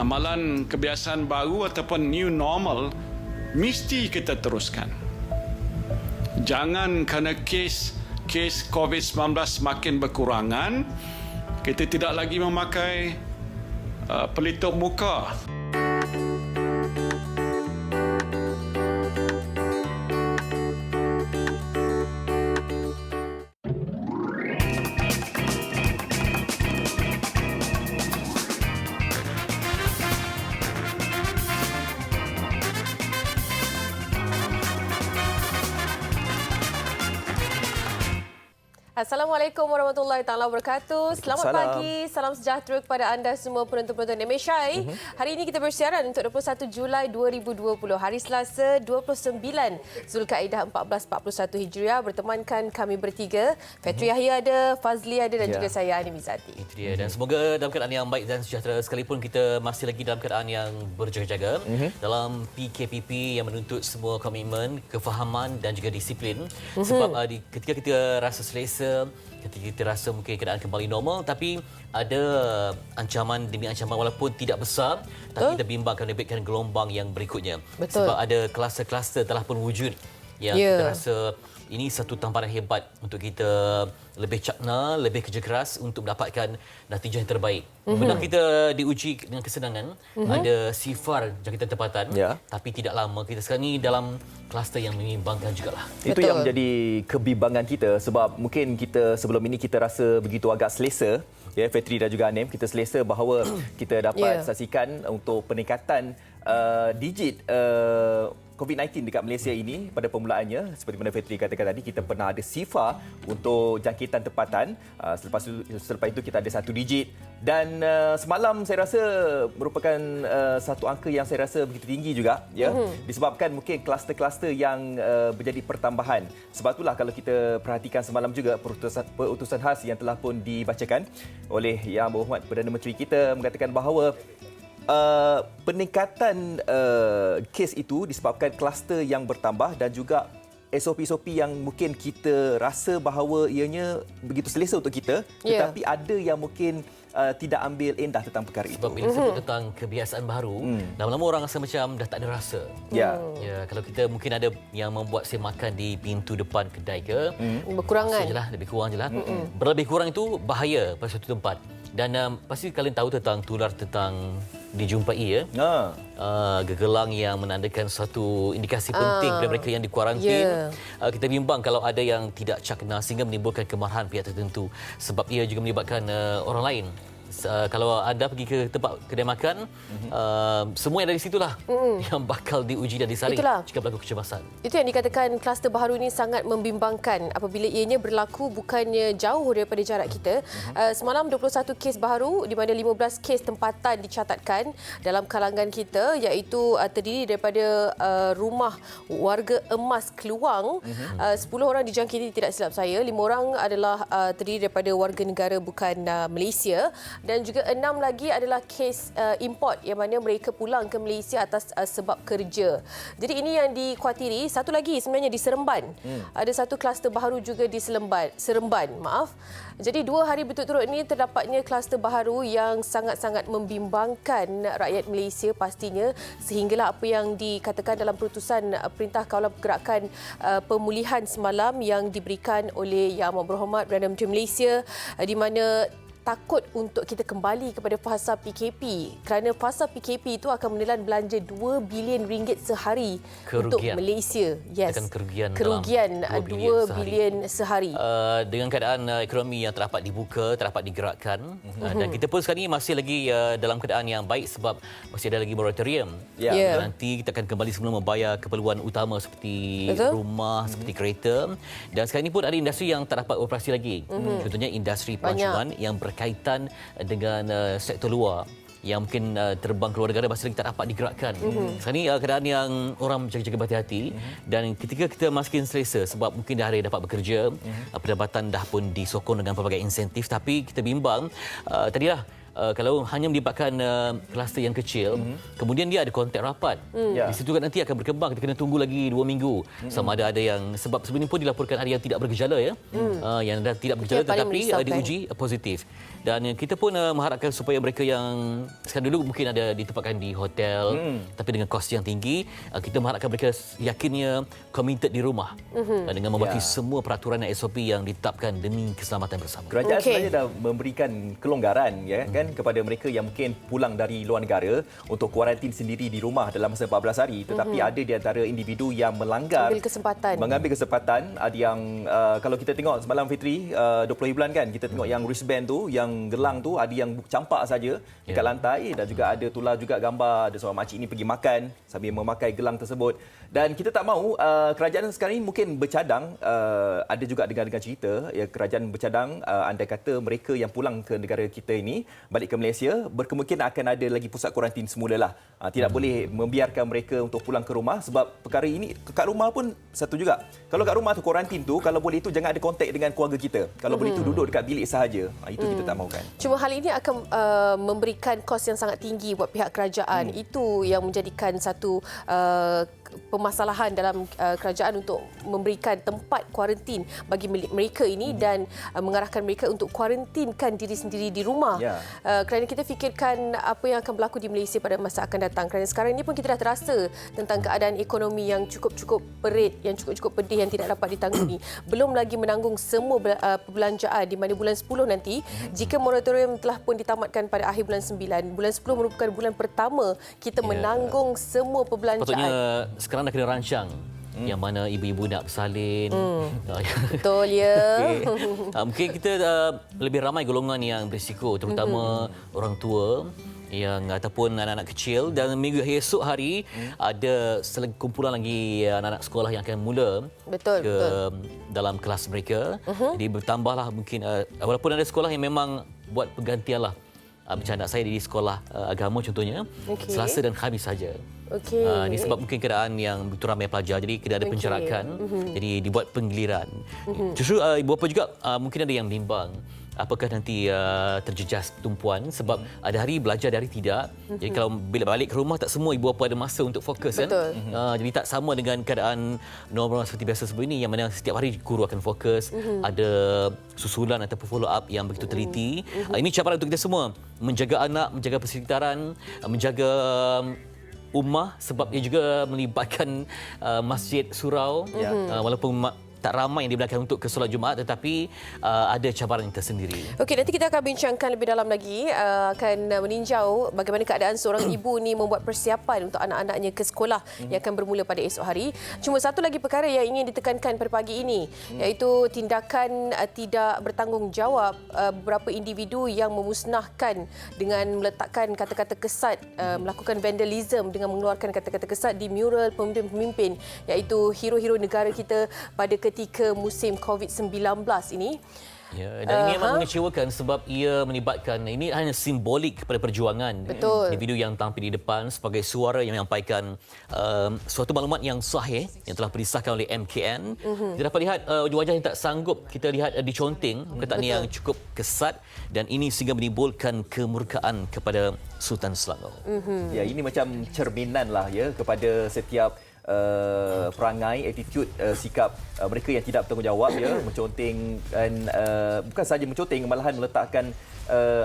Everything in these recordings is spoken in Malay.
amalan kebiasaan baru ataupun new normal mesti kita teruskan. Jangan kerana kes COVID-19 makin berkurangan, kita tidak lagi memakai pelitup muka. Assalamualaikum warahmatullahi taala wabarakatuh. Selamat pagi, salam sejahtera kepada anda semua penonton-penonton MHI. Hari ini kita bersiaran untuk 21 Julai 2020, hari Selasa 29 Zulkaidah 1441 Hijriah. Bertemankan kami bertiga, Fetri Yahya ada, Fazli ada dan juga saya Ani Mizati. Itu dia. Dan semoga dalam keadaan yang baik dan sejahtera sekalipun kita masih lagi dalam keadaan yang berjaga-jaga dalam PKPP yang menuntut semua komitmen, kefahaman dan juga disiplin. Sebab ketika kita rasa selesa, ketika kita rasa mungkin keadaan kembali normal, tapi ada ancaman demi ancaman walaupun tidak besar, tapi kita bimbangkan menerbitkan gelombang yang berikutnya. Betul. Sebab ada kluster-kluster telah pun wujud yang kita rasa ini satu tamparan hebat untuk kita lebih cakna, lebih kerja keras untuk mendapatkan natijah yang terbaik. Benar kita diuji dengan kesenangan, ada sifar jangkitan tempatan, tapi tidak lama. Kita sekarang ni dalam kluster yang membimbangkan jugalah. Itu yang menjadi kebimbangan kita sebab mungkin kita sebelum ini kita rasa begitu agak selesa, ya Fetri dan juga Anim, kita selesa bahawa kita dapat saksikan untuk peningkatan digit COVID-19 dekat Malaysia ini pada permulaannya. Seperti mana Fetri katakan tadi, kita pernah ada sifar untuk jangkitan tempatan. Selepas itu kita ada 1 digit. Dan semalam saya rasa merupakan satu angka yang saya rasa begitu tinggi juga, ya. Disebabkan mungkin kluster-kluster yang menjadi pertambahan. Sebab itulah kalau kita perhatikan semalam juga perutusan khas yang telah pun dibacakan oleh Yang Berhormat Perdana Menteri kita mengatakan bahawa peningkatan kes itu disebabkan kluster yang bertambah dan juga SOP-SOP yang mungkin kita rasa bahawa ianya begitu selesa untuk kita, tetapi ada yang mungkin tidak ambil endah tentang perkara itu. Sebab bila sebut tentang kebiasaan baru, lama-lama orang rasa macam dah tak ada rasa. Ya, kalau kita mungkin ada yang membuat saya makan di pintu depan kedai ke, berkurangan. Jelah, lebih kurang jelah. Berlebih kurang itu bahaya pada suatu tempat. Dan pasti kalian tahu tentang tular tentang dijumpai ya. Gegelang yang menandakan suatu indikasi penting kepada mereka yang dikuarantin. Kita bimbang kalau ada yang tidak cakna sehingga menimbulkan kemarahan pihak tertentu sebab ia juga melibatkan orang lain. Kalau anda pergi ke tempat kedai makan, semua yang ada di situlah yang bakal diuji dan disaring jika berlaku kecemasan. Itu yang dikatakan kluster baharu ini sangat membimbangkan apabila ianya berlaku bukannya jauh daripada jarak kita. Semalam 21 kes baharu di mana 15 kes tempatan dicatatkan dalam kalangan kita, iaitu terdiri daripada rumah warga emas Keluang. 10 orang dijangkiti tidak silap saya, 5 orang adalah terdiri daripada warga negara bukan Malaysia. Dan juga 6 lagi adalah kes import yang mana mereka pulang ke Malaysia atas sebab kerja. Jadi ini yang dikhawatiri. Satu lagi sebenarnya di Seremban. Ada satu kluster baharu juga di Seremban. Jadi 2 hari berturut-turut ini terdapatnya kluster baharu yang sangat-sangat membimbangkan rakyat Malaysia pastinya, sehinggalah apa yang dikatakan dalam perutusan Perintah Kawalan Pergerakan Pemulihan semalam yang diberikan oleh Yang Amat Berhormat Perdana Menteri Malaysia, di mana takut untuk kita kembali kepada fasa PKP kerana fasa PKP itu akan menelan belanja 2 bilion ringgit sehari untuk Malaysia. Kerugian 2 bilion sehari. Dengan keadaan ekonomi yang terdapat dibuka, terdapat digerakkan, dan kita pun sekarang ini masih lagi dalam keadaan yang baik sebab masih ada lagi moratorium. Nanti kita akan kembali semula membayar keperluan utama seperti rumah, seperti kereta. Dan sekarang ini pun ada industri yang tak dapat operasi lagi. Contohnya industri pelancongan yang berkaitan dengan sektor luar yang mungkin terbang keluar negara masih lagi tak dapat digerakkan. Sekarang ni keadaan yang orang jaga-jaga berhati-hati dan ketika kita makin selesa sebab mungkin dah ada dapat bekerja, pendapatan dah pun disokong dengan pelbagai insentif, tapi kita bimbang tadilah kalau hanya melibatkan kluster yang kecil, kemudian dia ada kontak rapat. Di situ kan nanti akan berkembang. Kita kena tunggu lagi 2 minggu. Sama ada yang sebab sebelum ini pun dilaporkan ada yang tidak bergejala yang dah tidak bergejala tetapi diuji positif. Dan kita pun mengharapkan supaya mereka yang sekarang dulu mungkin ada ditempatkan di hotel tapi dengan kos yang tinggi, kita mengharapkan mereka yakinnya committed di rumah dengan mematuhi semua peraturan dan SOP yang ditetapkan demi keselamatan bersama. Kerajaan sebenarnya dah memberikan kelonggaran kan kepada mereka yang mungkin pulang dari luar negara untuk kuarantin sendiri di rumah dalam masa 14 hari, tetapi ada di antara individu yang melanggar mengambil kesempatan. Ada yang kalau kita tengok semalam Fitri 20 bulan kan, kita tengok yang wristband tu, yang gelang tu, ada yang campak saja dekat lantai, dan juga ada tular juga gambar ada seorang makcik ini pergi makan sambil memakai gelang tersebut. Dan kita tak mahu kerajaan sekarang ini mungkin bercadang, ada juga dengar-dengar cerita ya, kerajaan bercadang andai kata mereka yang pulang ke negara kita ini balik ke Malaysia, berkemungkinan akan ada lagi pusat kuarantin semula lah. Tidak boleh membiarkan mereka untuk pulang ke rumah, sebab perkara ini kat rumah pun satu juga. Kalau kat rumah tu kuarantin tu, kalau boleh tu jangan ada kontak dengan keluarga kita. Kalau boleh tu duduk dekat bilik sahaja. Itu kita tak mahukan. Cuma hal ini akan memberikan kos yang sangat tinggi buat pihak kerajaan. Itu yang menjadikan satu permasalahan dalam kerajaan untuk memberikan tempat kuarantin bagi mereka ini dan mengarahkan mereka untuk kuarantinkan diri sendiri di rumah. Kerana kita fikirkan apa yang akan berlaku di Malaysia pada masa akan datang. Kerana sekarang ini pun kita dah terasa tentang keadaan ekonomi yang cukup-cukup perit, yang cukup-cukup pedih, yang tidak dapat ditangguni. Belum lagi menanggung semua perbelanjaan di mana bulan 10 nanti, jika moratorium telah pun ditamatkan pada akhir bulan 9, bulan 10 merupakan bulan pertama kita menanggung semua perbelanjaan. Patutnya sekarang dah kena rancang yang mana ibu-ibu nak bersalin. Betul ya. Mungkin kita lebih ramai golongan yang berisiko, terutama orang tua yang ataupun anak-anak kecil, dan minggu esok hari ada kumpulan lagi anak-anak sekolah yang akan mula dalam kelas mereka. Jadi bertambahlah mungkin walaupun ada sekolah yang memang buat pergantian lah. Macam anak saya di sekolah agama contohnya, Selasa dan Khamis saja. Ini sebab mungkin keadaan yang begitu ramai pelajar, jadi kena ada pencerakan, jadi dibuat penggiliran. Justru ibu bapa juga mungkin ada yang bimbang apakah nanti terjejas tumpuan sebab ada hari belajar, ada hari tidak. Jadi kalau bila balik ke rumah tak semua ibu bapa ada masa untuk fokus kan. Jadi tak sama dengan keadaan normal seperti biasa sebelum ini yang mana setiap hari guru akan fokus, ada susulan ataupun follow up yang begitu teliti. Ini cabaran untuk kita semua, menjaga anak, menjaga persekitaran, menjaga ummah sebab ia juga melibatkan masjid surau. Walaupun tak ramai yang digunakan untuk ke solat Jumaat, tetapi ada cabaran yang tersendiri. Okey, nanti kita akan bincangkan lebih dalam lagi, akan meninjau bagaimana keadaan seorang ibu ni membuat persiapan untuk anak-anaknya ke sekolah yang akan bermula pada esok hari. Cuma satu lagi perkara yang ingin ditekankan pada pagi ini, iaitu tindakan tidak bertanggungjawab beberapa individu yang memusnahkan dengan meletakkan kata-kata kesat, melakukan vandalism dengan mengeluarkan kata-kata kesat di mural pemimpin-pemimpin, iaitu hero-hero negara kita pada ketika musim COVID-19 ini. Ya, dan ini memang mengecewakan sebab ia melibatkan, ini hanya simbolik kepada perjuangan individu yang tampil di depan sebagai suara yang menyampaikan suatu maklumat yang sahih yang telah disahkan oleh MKN. Kita dapat lihat wajah yang tak sanggup kita lihat diconteng, perkataan yang cukup kesat, dan ini sehingga menimbulkan kemurkaan kepada Sultan Selangor. Ya, ini macam cerminan lah ya kepada setiap perangai, attitude, sikap mereka yang tidak bertanggungjawab ya, menconteng dan bukan sahaja menconteng, malahan meletakkan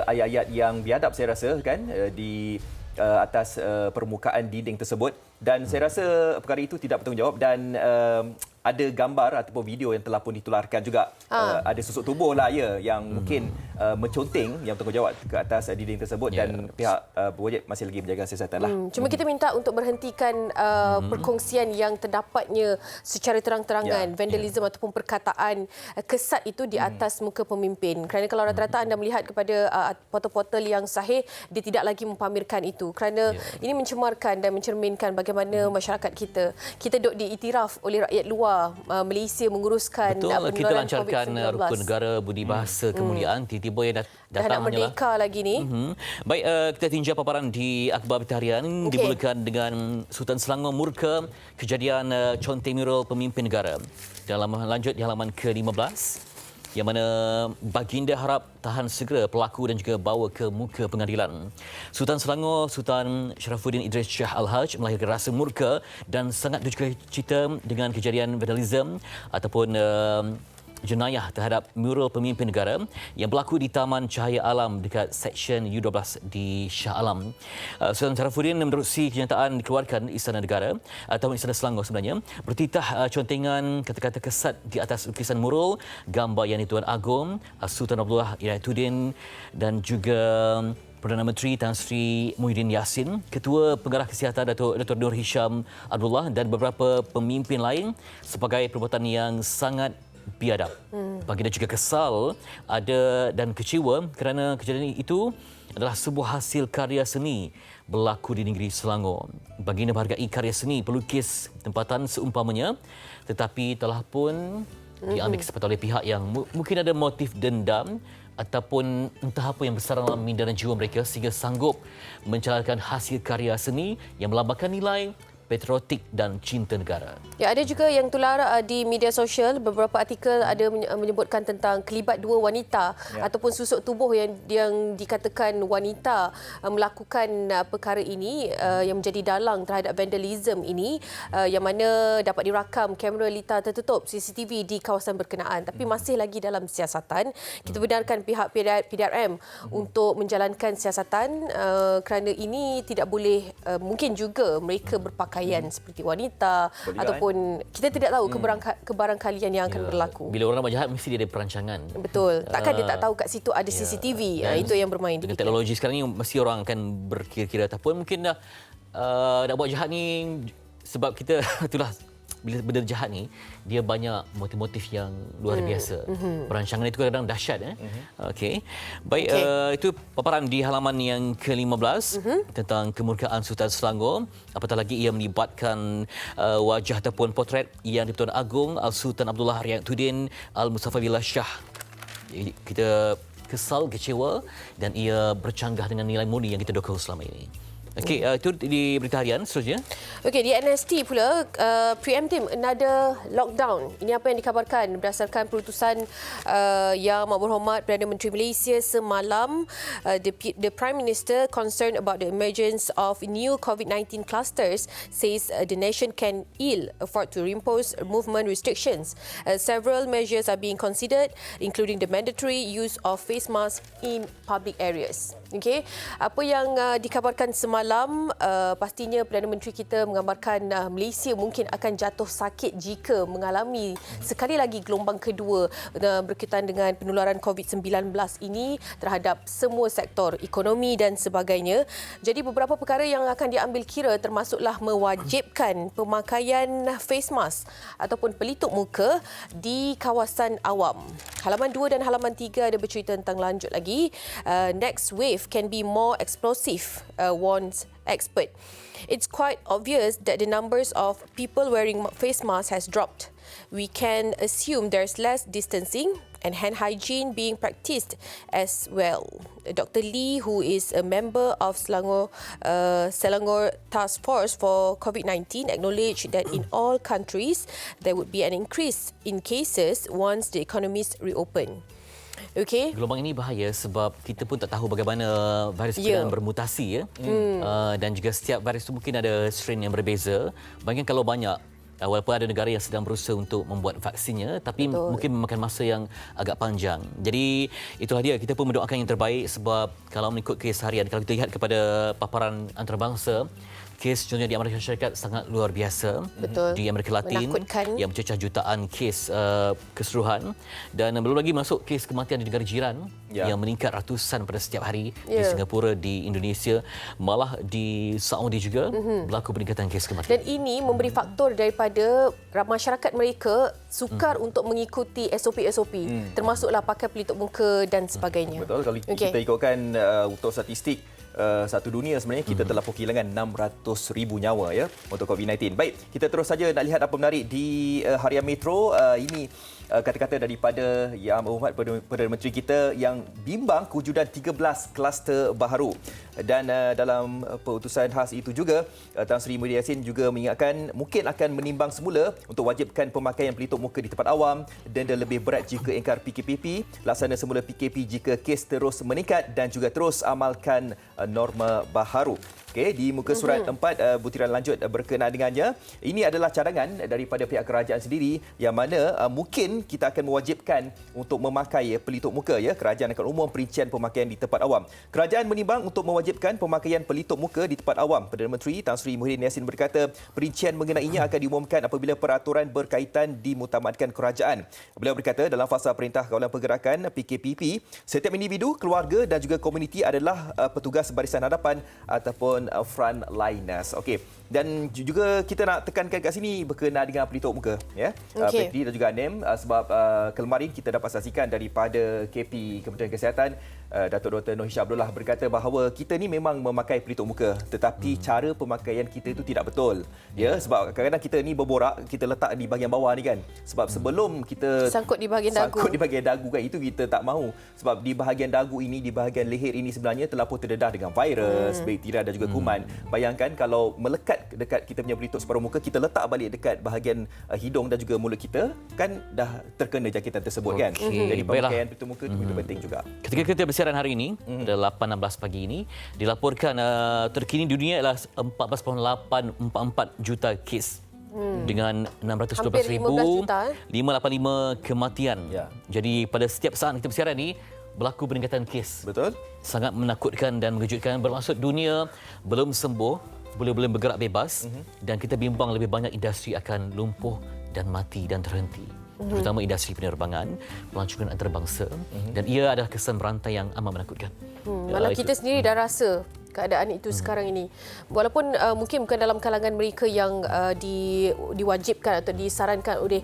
ayat-ayat yang biadab saya rasa kan di atas permukaan dinding tersebut, dan saya rasa perkara itu tidak bertanggungjawab. Dan ada gambar ataupun video yang telah pun ditularkan juga, ada susuk tubuh lah ya yang mungkin menconteng yang bertanggungjawab ke atas dinding tersebut, dan pihak berwajib masih lagi menjaga kesihatan lah. Cuma kita minta untuk berhentikan perkongsian yang terdapatnya secara terang-terangan vandalism ataupun perkataan kesat itu di atas muka pemimpin. Kerana kalau rata-rata anda melihat kepada portal-portal yang sahih, dia tidak lagi mempamerkan itu. Kerana ini mencemarkan dan mencerminkan bagaimana masyarakat kita duk diiktiraf oleh rakyat luar Malaysia menguruskan kita lancarkan rukun negara, budi bahasa, kemuliaan, tiba-tiba yang datang nak merdeka lagi ni. Baik, kita tinjau paparan di akhbar berita harian dimulakan dengan Sultan Selangor murka kejadian conteng mural pemimpin negara. Dalam lanjut di halaman ke-15. yang mana baginda harap tahan segera pelaku dan juga bawa ke muka pengadilan. Sultan Selangor Sultan Sharafuddin Idris Shah Al-Haj melahirkan rasa murka dan sangat berduka cita dengan kejadian vandalisme ataupun jenayah terhadap mural pemimpin negara yang berlaku di Taman Cahaya Alam dekat Seksyen U12 di Shah Alam. Sultan Sharafuddin menerusi kenyataan dikeluarkan Istana Negara atau Istana Selangor sebenarnya bertitah contengan kata-kata kesat di atas lukisan mural gambar Yang di-Tuan Agong Sultan Abdullah Hidayatuddin dan juga Perdana Menteri Tan Sri Muhyiddin Yassin, Ketua Pengarah Kesihatan Dr. Nur Hisham Abdullah dan beberapa pemimpin lain sebagai perbuatan yang sangat biadab. Baginda juga kesal dan kecewa kerana kejadian itu adalah sebuah hasil karya seni berlaku di negeri Selangor. Baginda menghargai karya seni pelukis tempatan seumpamanya, tetapi telah pun diambil kesempatan oleh pihak yang mungkin ada motif dendam ataupun entah apa yang besar dalam minda dan jiwa mereka sehingga sanggup mencalarkan hasil karya seni yang melambangkan nilai patriotik dan cinta negara. Ya, ada juga yang tular di media sosial, beberapa artikel ada menyebutkan tentang kelibat dua wanita ataupun susuk tubuh yang dikatakan wanita melakukan perkara ini yang menjadi dalang terhadap vandalisme ini yang mana dapat dirakam kamera litar tertutup CCTV di kawasan berkenaan, tapi masih lagi dalam siasatan. Kita benarkan pihak PDRM untuk menjalankan siasatan kerana ini tidak boleh mungkin juga mereka berpakaian seperti wanita ataupun kita tidak tahu kebarangkalian yang akan berlaku. Bila orang nak jahat mesti dia ada perancangan. Betul. Takkan dia tak tahu kat situ ada CCTV. Itu yang bermain. Dengan teknologi sekarang ni mesti orang akan berkira-kira ataupun mungkin dah nak buat jahat ni sebab kita itulah bila benda jahat ni dia banyak motif-motif yang luar biasa. Perancangan itu kadang dahsyat Okey. Baik, itu paparan di halaman yang ke-15 tentang kemurkaan Sultan Selangor, apatah lagi ia melibatkan wajah ataupun potret Yang di-Tuan Agong Sultan Abdullah Hidayatuddin Al-Mustafabillah Shah. Kita kesal, kecewa dan ia bercanggah dengan nilai murni yang kita dukung selama ini. Okey, itu di berita harian seterusnya. Okey, di NST pula, preemptive another lockdown. Ini apa yang dikabarkan berdasarkan keputusan Yang Amat Berhormat Perdana Menteri Malaysia semalam. The Prime Minister concerned about the emergence of new COVID-19 clusters says the nation can ill afford to reimpose movement restrictions. Several measures are being considered, including the mandatory use of face masks in public areas. Okey, apa yang dikabarkan semalam, pastinya Perdana Menteri kita menggambarkan Malaysia mungkin akan jatuh sakit jika mengalami sekali lagi gelombang kedua berkaitan dengan penularan COVID-19 ini terhadap semua sektor ekonomi dan sebagainya. Jadi beberapa perkara yang akan diambil kira termasuklah mewajibkan pemakaian face mask ataupun pelitup muka di kawasan awam. Halaman 2 dan halaman 3 ada bercerita tentang lanjut lagi. Next wave can be more explosive, warns expert. It's quite obvious that the numbers of people wearing face masks has dropped. We can assume there's less distancing and hand hygiene being practiced as well. Dr. Lee, who is a member of Selangor Task Force for COVID-19, acknowledged that in all countries there would be an increase in cases once the economies reopen. Okay. Gelombang ini bahaya sebab kita pun tak tahu bagaimana virus sedang bermutasi dan juga setiap virus itu mungkin ada strain yang berbeza. Bayangkan kalau banyak, walaupun ada negara yang sedang berusaha untuk membuat vaksinnya, tapi mungkin memakan masa yang agak panjang. Jadi itulah dia, kita pun mendoakan yang terbaik sebab kalau mengikut kes harian, kalau kita lihat kepada paparan antarabangsa, kes contohnya di Amerika Syarikat sangat luar biasa. Betul. Di Amerika Latin yang mencecah jutaan kes keseluruhan dan belum lagi masuk kes kematian di negara jiran yang meningkat ratusan pada setiap hari di Singapura, di Indonesia, malah di Saudi juga berlaku peningkatan kes kematian. Dan ini memberi faktor daripada masyarakat mereka sukar untuk mengikuti SOP-SOP termasuklah pakai pelitup muka dan sebagainya. Betul, kalau kita ikutkan untuk statistik satu dunia sebenarnya kita telah kehilangan 600,000 nyawa untuk COVID-19. Baik, kita terus saja nak lihat apa menarik di Harian Metro. Ini kata-kata daripada Yang Berhormat Perdana Menteri kita yang bimbang kewujudan 13 kluster baharu. Dan dalam perutusan khas itu juga, Tan Sri Muhyiddin Yassin juga mengingatkan mungkin akan menimbang semula untuk wajibkan pemakaian pelitup muka di tempat awam, denda lebih berat jika ingkar PKPP, laksana semula PKP jika kes terus meningkat dan juga terus amalkan norma baharu. Okey, di muka surat 4 butiran lanjut berkenaan dengannya, ini adalah cadangan daripada pihak kerajaan sendiri yang mana mungkin kita akan mewajibkan untuk memakai pelitup muka, ya. Kerajaan akan umum perincian pemakaian di tempat awam. Kerajaan menimbang untuk mewajibkan pemakaian pelitup muka di tempat awam. Perdana Menteri Tan Sri Muhyiddin Yassin berkata perincian mengenainya akan diumumkan apabila peraturan berkaitan dimutamatkan kerajaan. Beliau berkata dalam fasa Perintah Kawalan Pergerakan PKPP, setiap individu, keluarga dan juga komuniti adalah petugas barisan hadapan ataupun frontliners. Okey. Dan juga kita nak tekankan kat sini berkenaan dengan pelitup muka, ya. Petri dan juga Anem, sebab kemarin kita dapat saksikan daripada KP Kementerian Kesihatan, Datuk Dr. Noor Hisham Abdullah berkata bahawa kita ni memang memakai pelitup muka, tetapi cara pemakaian kita itu tidak betul. Ya, sebab kadang-kadang kita ni berborak, kita letak di bahagian bawah ni kan. Sebab sebelum kita sangkut di bahagian dagu. Sangkut di bahagian dagu kan, itu kita tak mahu. Sebab di bahagian dagu ini, di bahagian leher ini sebenarnya terlampau terdedah dengan virus, bakteria dan juga kuman. Bayangkan kalau melekat dekat kita punya pelitup separuh muka, kita letak balik dekat bahagian hidung dan juga mulut kita, kan dah terkena jangkitan tersebut kan. Jadi pemakaian pelitup muka itu penting juga. Ketika kita bersiaran hari ini, pada 8.16 pagi ini, dilaporkan terkini di dunia ialah 14.844 juta kes. Dengan 612,585 kematian. Ya. Jadi pada setiap saat kita bersiaran ini berlaku peningkatan kes. Betul. Sangat menakutkan dan mengejutkan. Bermaksud dunia belum sembuh, boleh bergerak bebas dan kita bimbang lebih banyak industri akan lumpuh dan mati dan terhenti. Terutama industri penerbangan, pelancongan antarabangsa dan ia adalah kesan berantai yang amat menakutkan. Malah kita sendiri dah rasa keadaan itu sekarang ini. Walaupun mungkin bukan dalam kalangan mereka yang diwajibkan atau disarankan oleh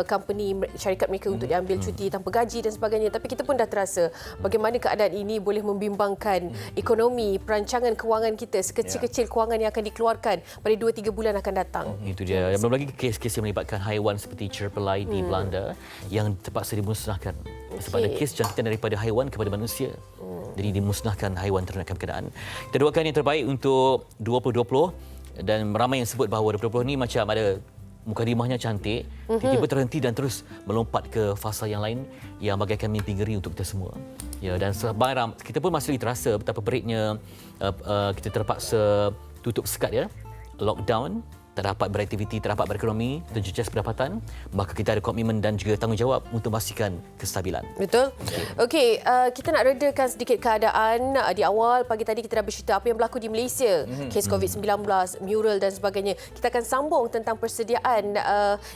company syarikat mereka untuk diambil cuti tanpa gaji dan sebagainya, tapi kita pun dah terasa bagaimana keadaan ini boleh membimbangkan ekonomi, perancangan kewangan kita, sekecil-kecil kewangan yang akan dikeluarkan pada 2-3 bulan akan datang. Itu dia. Belum lagi kes-kes yang melibatkan haiwan seperti cerpelai di Belanda yang terpaksa dimusnahkan. Sebab ada kes jangkitan daripada haiwan kepada manusia. Jadi dimusnahkan haiwan ternakan berkenaan. Kita doakan yang terbaik untuk 2020 dan ramai yang sebut bahawa 2020 ni macam ada mukadimahnya cantik, tiba-tiba terhenti dan terus melompat ke fasa yang lain yang bagaikan mimpi ngeri untuk kita semua. Ya, dan kita pun masih terasa betapa peritnya kita terpaksa tutup sekat, ya. Lockdown, tak dapat beraktiviti, tak dapat berekonomi, terjejas pendapatan, maka kita ada komitmen dan juga tanggungjawab untuk memastikan kestabilan. Betul. Okey, kita nak redakan sedikit keadaan. Di awal pagi tadi kita dah bercerita apa yang berlaku di Malaysia, kes COVID-19, mural dan sebagainya. Kita akan sambung tentang persediaan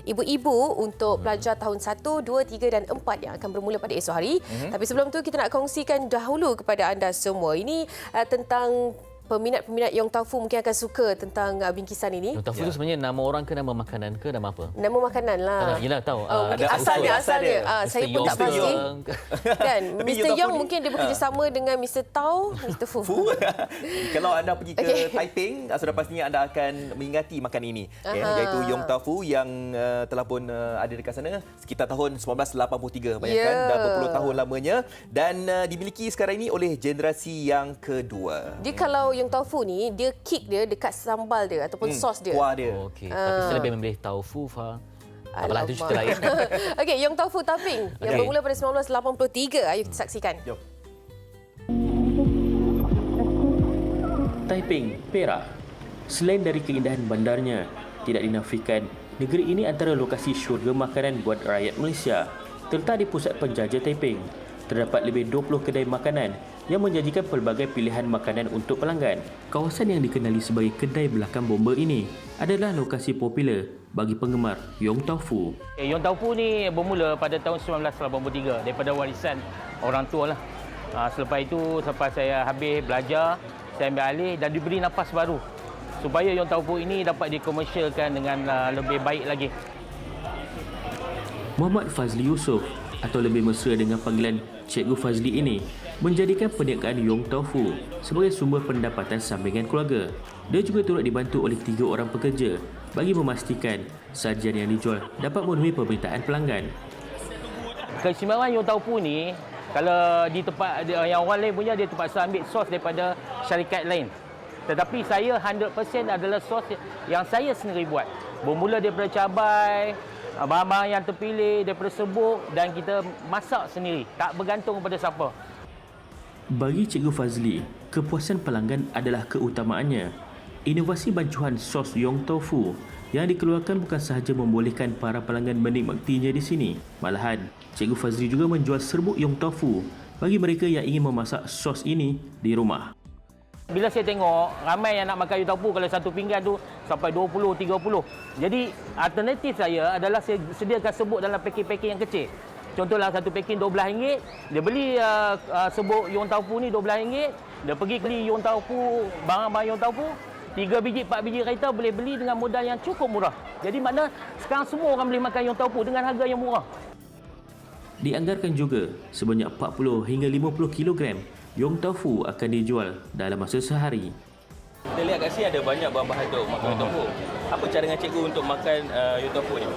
ibu-ibu untuk pelajar tahun 1, 2, 3 dan 4 yang akan bermula pada esok hari. Tapi sebelum tu kita nak kongsikan dahulu kepada anda semua. Ini tentang peminat-peminat Yong Tau Foo mungkin akan suka tentang bingkisan ini. Yong Tau Foo itu sebenarnya nama orang ke nama makanan ke nama apa? Nama makanan lah. Yelah, tahu. Asalnya. Saya pun tak pasti. Kan, Mr. Yong mungkin dia bekerjasama dengan Mr. Tau, Mr. Foo. Kalau anda pergi ke Taiping, sudah pastinya anda akan mengingati makan ini, iaitu Yong Tau Foo yang telah pun ada dekat sana sekitar tahun 1983. Bayangkan, dah berpuluh tahun lamanya dan dimiliki sekarang ini oleh generasi yang kedua. Dia kalau Yong Tau Foo ni, dia kick dia dekat sambal dia ataupun sos dia. Kuah dia. Okey, tapi saya lebih memilih taufu, Fa. Apalah, itu cerita lain. Okey, Yong Tau Foo Tapping yang bermula pada 1983. Ayo kita saksikan. Jom. Taiping, Perak. Selain dari keindahan bandarnya, tidak dinafikan negeri ini antara lokasi syurga makanan buat rakyat Malaysia. Terletak di pusat penjajah Taiping, terdapat lebih 20 kedai makanan yang menjanjikan pelbagai pilihan makanan untuk pelanggan. Kawasan yang dikenali sebagai kedai belakang bomba ini adalah lokasi popular bagi penggemar Yong Tau Foo. Yong Tau Foo ni bermula pada tahun 1983 daripada warisan orang tua lah. Selepas itu, selepas saya habis belajar, saya ambil alih dan diberi nafas baru supaya Yong Tau Foo ini dapat dikomersialkan dengan lebih baik lagi. Muhammad Fazli Yusof atau lebih mesra dengan panggilan Cikgu Fazli ini menjadikan perniagaan Yong Tau Foo sebagai sumber pendapatan sampingan keluarga. Dia juga turut dibantu oleh 3 orang pekerja bagi memastikan sajian yang dijual dapat memenuhi permintaan pelanggan. Keistimewaan Yong Tau Foo ni, kalau di tempat yang orang lain punya, dia terpaksa ambil sos daripada syarikat lain. Tetapi saya 100% adalah sos yang saya sendiri buat. Bermula daripada cabai, bahan-bahan yang terpilih, daripada serbuk, dan kita masak sendiri. Tak bergantung kepada siapa. Bagi Cikgu Fazli, kepuasan pelanggan adalah keutamaannya. Inovasi bancuhan sos Yong Tau Foo yang dikeluarkan bukan sahaja membolehkan para pelanggan menikmatinya di sini. Malahan, Cikgu Fazli juga menjual serbuk Yong Tau Foo bagi mereka yang ingin memasak sos ini di rumah. Bila saya tengok ramai yang nak makan Yong Tau Foo, kalau satu pinggan tu sampai 20, 30. Jadi alternatif saya adalah saya sediakan serbuk dalam packing-packing yang kecil. Contohlah satu packing RM12, dia beli serbuk Yong Tau Foo ni RM12, dia pergi beli Yong Tau Foo, barang-barang Yong Tau Foo, 3 biji, 4 biji kereta boleh beli dengan modal yang cukup murah. Jadi makna sekarang semua orang boleh makan Yong Tau Foo dengan harga yang murah. Dianggarkan juga sebanyak 40 hingga 50 kilogram Yong Tau Foo akan dijual dalam masa sehari. Kita lihat kat sini ada banyak bahan-bahan untuk makan Yong Tau Foo. Apa cara dengan cikgu untuk makan Yong Tau Foo ni?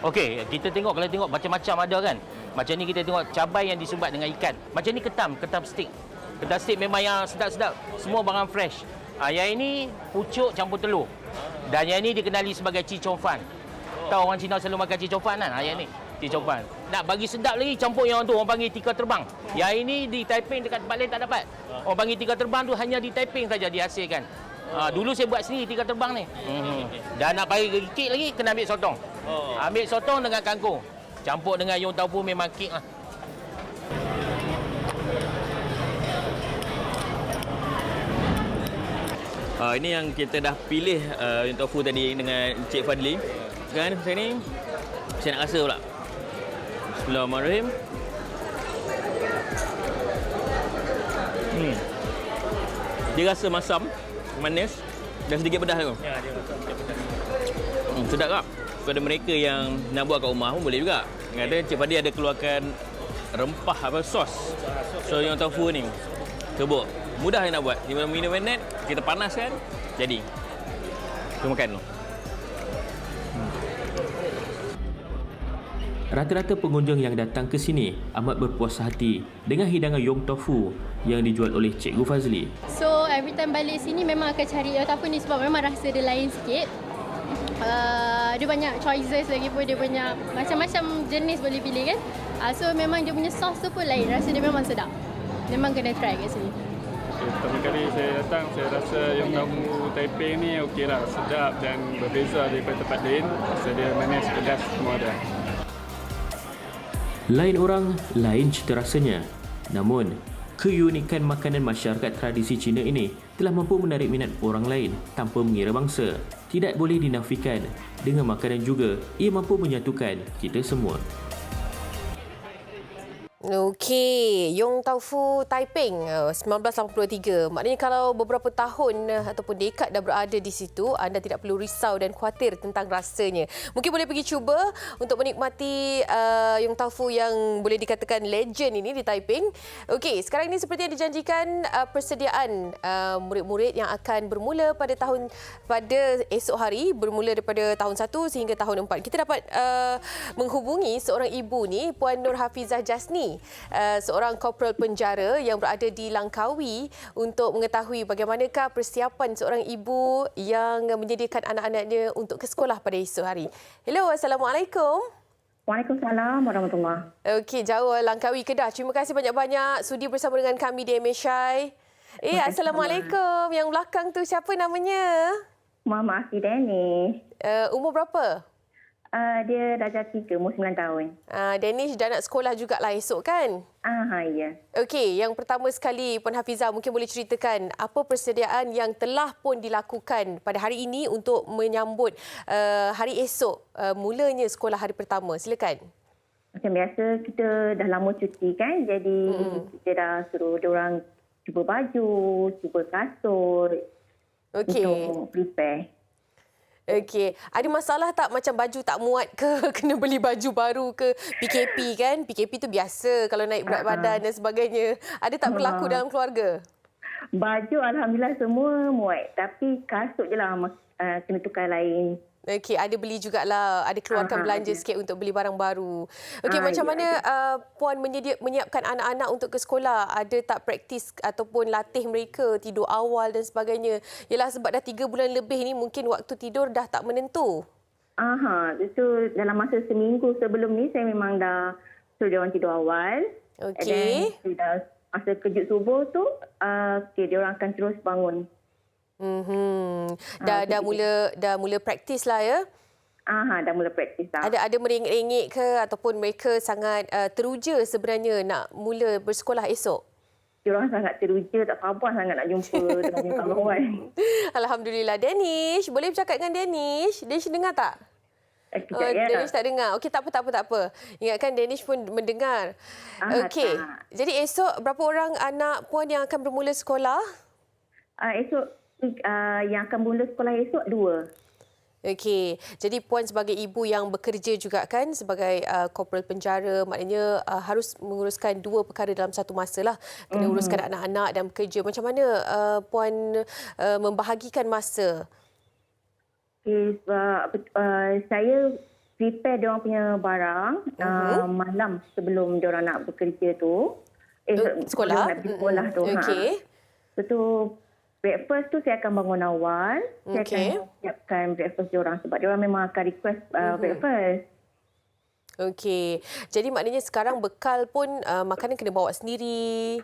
Okey, kita tengok, kalau tengok macam-macam ada kan. Macam ni kita tengok cabai yang disumbat dengan ikan. Macam ni ketam stick. Ketam stick memang yang sedap-sedap. Semua barang fresh. Yang ini pucuk campur telur. Dan yang ini dikenali sebagai Chi Chong Fan. Tahu orang Cina selalu makan Chi Chong Fan kan? Yang ni Chi Chong Fan. Nak bagi sedap lagi, campur yang tu orang panggil tikar terbang. Yang ini di Taiping, dekat tempat lain tak dapat. Orang panggil tikar terbang tu hanya di Taiping saja dihasilkan. Dulu saya buat sendiri tikar terbang ni. Dan nak bagi kek lagi, kena ambil sotong. Ambil sotong dengan kangkung. Campur dengan Yong Tau Foo memang kek lah. Ini yang kita dah pilih Yong Tau Foo tadi dengan Encik Fadli. Sekarang saya ni, saya nak rasa pula. Bismillahirrahmanirrahim. Dia rasa masam, manis dan sedikit pedas tu. Ya, dia rasa sedikit pedas. Sedap tak? Kepada mereka yang nak buat kat rumah pun boleh juga. Kata Encik Fadli ada keluarkan rempah apa sos. So Yong Tau Foo ni sebut mudah nak buat. 5 minit kita panaskan jadi. Kita makan tu. Rata-rata pengunjung yang datang ke sini amat berpuas hati dengan hidangan Yong Tau Foo yang dijual oleh Cikgu Fazli. So every time balik sini memang akan cari Yong Tau Foo ni sebab memang rasa dia lain sikit. Dia banyak choices lagi pun, dia banyak macam-macam jenis boleh pilih kan. So memang dia punya sos tu pun lain, rasa dia memang sedap. Memang kena try kat sini. Pertama kali saya datang, saya rasa Yong Tau Foo Taiping ni okeylah, sedap dan berbeza daripada tempat lain. Rasa dia manis, pedas, semua ada. Lain orang, lain cita rasanya. Namun, keunikan makanan masyarakat tradisi Cina ini telah mampu menarik minat orang lain tanpa mengira bangsa. Tidak boleh dinafikan, dengan makanan juga ia mampu menyatukan kita semua. Okey, Yong Tau Foo Taiping 1983. Maknanya kalau beberapa tahun ataupun dekad dah berada di situ, anda tidak perlu risau dan khawatir tentang rasanya. Mungkin boleh pergi cuba untuk menikmati Yong Tau Foo yang boleh dikatakan legend ini di Taiping. Okey, sekarang ini seperti yang dijanjikan persediaan murid-murid yang akan bermula pada esok hari, bermula daripada tahun 1 sehingga tahun 4. Kita dapat menghubungi seorang ibu ni, Puan Nur Hafizah Jasni, seorang korporal penjara yang berada di Langkawi, untuk mengetahui bagaimanakah persiapan seorang ibu yang menyediakan anak-anaknya untuk ke sekolah pada esok hari. Hello, Assalamualaikum. Waalaikumsalam warahmatullahi. Okey, jauh Langkawi Kedah. Terima kasih banyak-banyak sudi bersama dengan kami di MSI. Assalamualaikum. Yang belakang tu siapa namanya? Muhammad Afi Danish. Umur berapa? Dia darjah 3, umur 9 tahun. Danish dah nak sekolah jugalah esok kan? Ya. Okey, yang pertama sekali Puan Hafizah mungkin boleh ceritakan apa persediaan yang telah pun dilakukan pada hari ini untuk menyambut hari esok, mulanya sekolah hari pertama. Silakan. Macam biasa, kita dah lama cuti kan, jadi kita dah suruh diorang cuba baju, cuba kasut untuk prepare. Okey, ada masalah tak macam baju tak muat ke, kena beli baju baru ke, PKP kan? PKP tu biasa kalau naik berat badan dan sebagainya. Ada tak berlaku dalam keluarga? Baju Alhamdulillah semua muat, tapi kasut je lah kena tukar lain. Okey, ada beli jugalah, ada keluarkan belanja sikit untuk beli barang baru. Okey, macam mana Puan menyiapkan anak-anak untuk ke sekolah? Ada tak praktis ataupun latih mereka tidur awal dan sebagainya? Yalah, sebab dah 3 bulan lebih ni mungkin waktu tidur dah tak menentu. Itu dalam masa seminggu sebelum ni saya memang dah suruh dia orang tidur awal. Okey. Dan masa kejut subuh tu, dia orang akan terus bangun. Dah mula praktis lah ya? Dah mula praktis dah. Ada merengek-rengek ke ataupun mereka sangat teruja sebenarnya nak mula bersekolah esok? Diorang sangat teruja, tak sabar sangat nak jumpa dengan kawan-kawan. Alhamdulillah. Danish, boleh bercakap dengan Danish? Danish dengar tak? Danish tak dengar. Okey, tak apa. Ingatkan Danish pun mendengar. Okey. Jadi esok berapa orang anak Puan yang akan bermula sekolah? Esok yang akan mula sekolah esok 2. Okey. Jadi Puan sebagai ibu yang bekerja juga kan sebagai korporal penjara, maknanya harus menguruskan 2 perkara dalam satu masa lah. Kena uruskan anak-anak dan bekerja. Macam mana Puan membahagikan masa? Okay, saya prepare diorang punya barang malam sebelum diorang nak bekerja tu. Sekolah? Nak pergi sekolah tu. Okey. Betul. Breakfast tu saya akan bangun awal. Saya akan siapkan breakfast diorang sebab diorang memang akan request breakfast. Okey. Jadi maknanya sekarang bekal pun makanan kena bawa sendiri.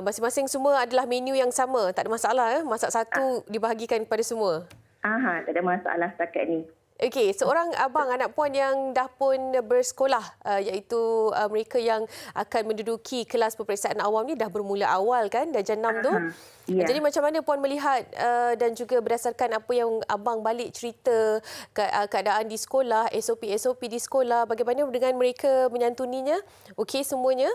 Masing-masing semua adalah menu yang sama. Tak ada masalah masak satu dibahagikan kepada semua. Tak ada masalah setakat ni. Okey, seorang abang anak Puan yang dah pun bersekolah iaitu mereka yang akan menduduki kelas peperiksaan awam ni dah bermula awal kan darjah 6 tu. Ya. Jadi macam mana Puan melihat dan juga berdasarkan apa yang abang balik cerita keadaan di sekolah, SOP di sekolah, bagaimana dengan mereka menyantuninya? Okey semuanya?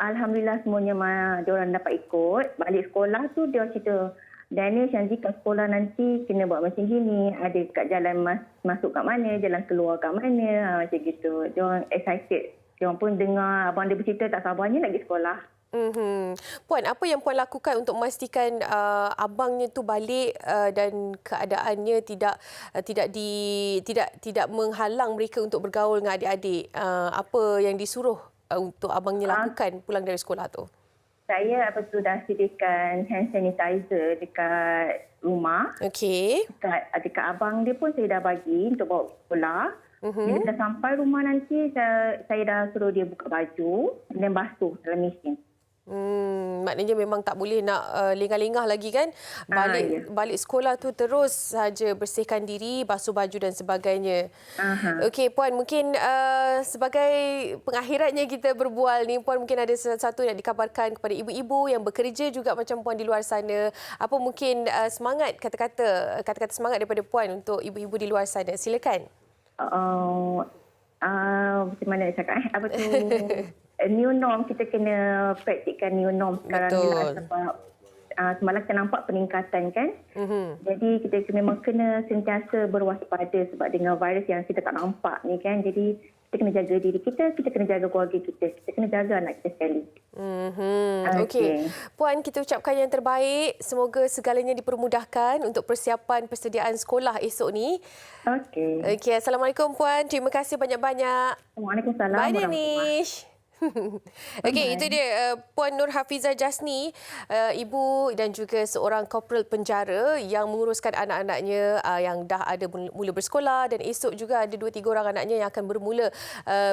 Alhamdulillah semuanya diorang dapat ikut. Balik sekolah tu dia cerita, Danish janji kat sekolah nanti kena buat macam gini. Ada kat jalan masuk kat mana, jalan keluar kat mana. Macam gitu. Diorang excited. Diorang pun dengar abang dia bercerita tak sabarnya nak pergi sekolah. Puan, apa yang Puan lakukan untuk memastikan abangnya tu balik dan keadaannya tidak menghalang mereka untuk bergaul dengan adik-adik? Apa yang disuruh untuk abangnya lakukan pulang dari sekolah tu? Saya dah sediakan hand sanitizer dekat rumah. Okey. Dekat abang dia pun saya dah bagi untuk bawa sekolah. Bila dah sampai rumah nanti, saya dah suruh dia buka baju dan basuh dalam mesin. Maknanya memang tak boleh nak lengah-lengah lagi kan. Balik sekolah tu terus saja bersihkan diri, basuh baju dan sebagainya. Okey Puan, mungkin sebagai pengakhirannya kita berbual ni, Puan mungkin ada sesuatu yang dikabarkan kepada ibu-ibu yang bekerja juga macam Puan di luar sana. Apa mungkin semangat, kata-kata semangat daripada Puan untuk ibu-ibu di luar sana? Silakan. Macam mana nak cakap? Apa tu? New norm, kita kena praktikkan new norm sekarang. Betul. Sebab semalam kita nampak peningkatan kan. Jadi kita memang kena sentiasa berwaspada sebab dengan virus yang kita tak nampak ni kan. Jadi kita kena jaga diri kita kena jaga keluarga kita kena jaga anak kita sekali. Okey. Puan, kita ucapkan yang terbaik. Semoga segalanya dipermudahkan untuk persiapan persediaan sekolah esok ni. Okey. Assalamualaikum Puan. Terima kasih banyak-banyak. Waalaikumsalam. Bye Danish. Okey, itu dia Puan Nur Hafizah Jasni, ibu dan juga seorang korporal penjara yang menguruskan anak-anaknya yang dah ada mula bersekolah dan esok juga ada 2-3 orang anaknya yang akan bermula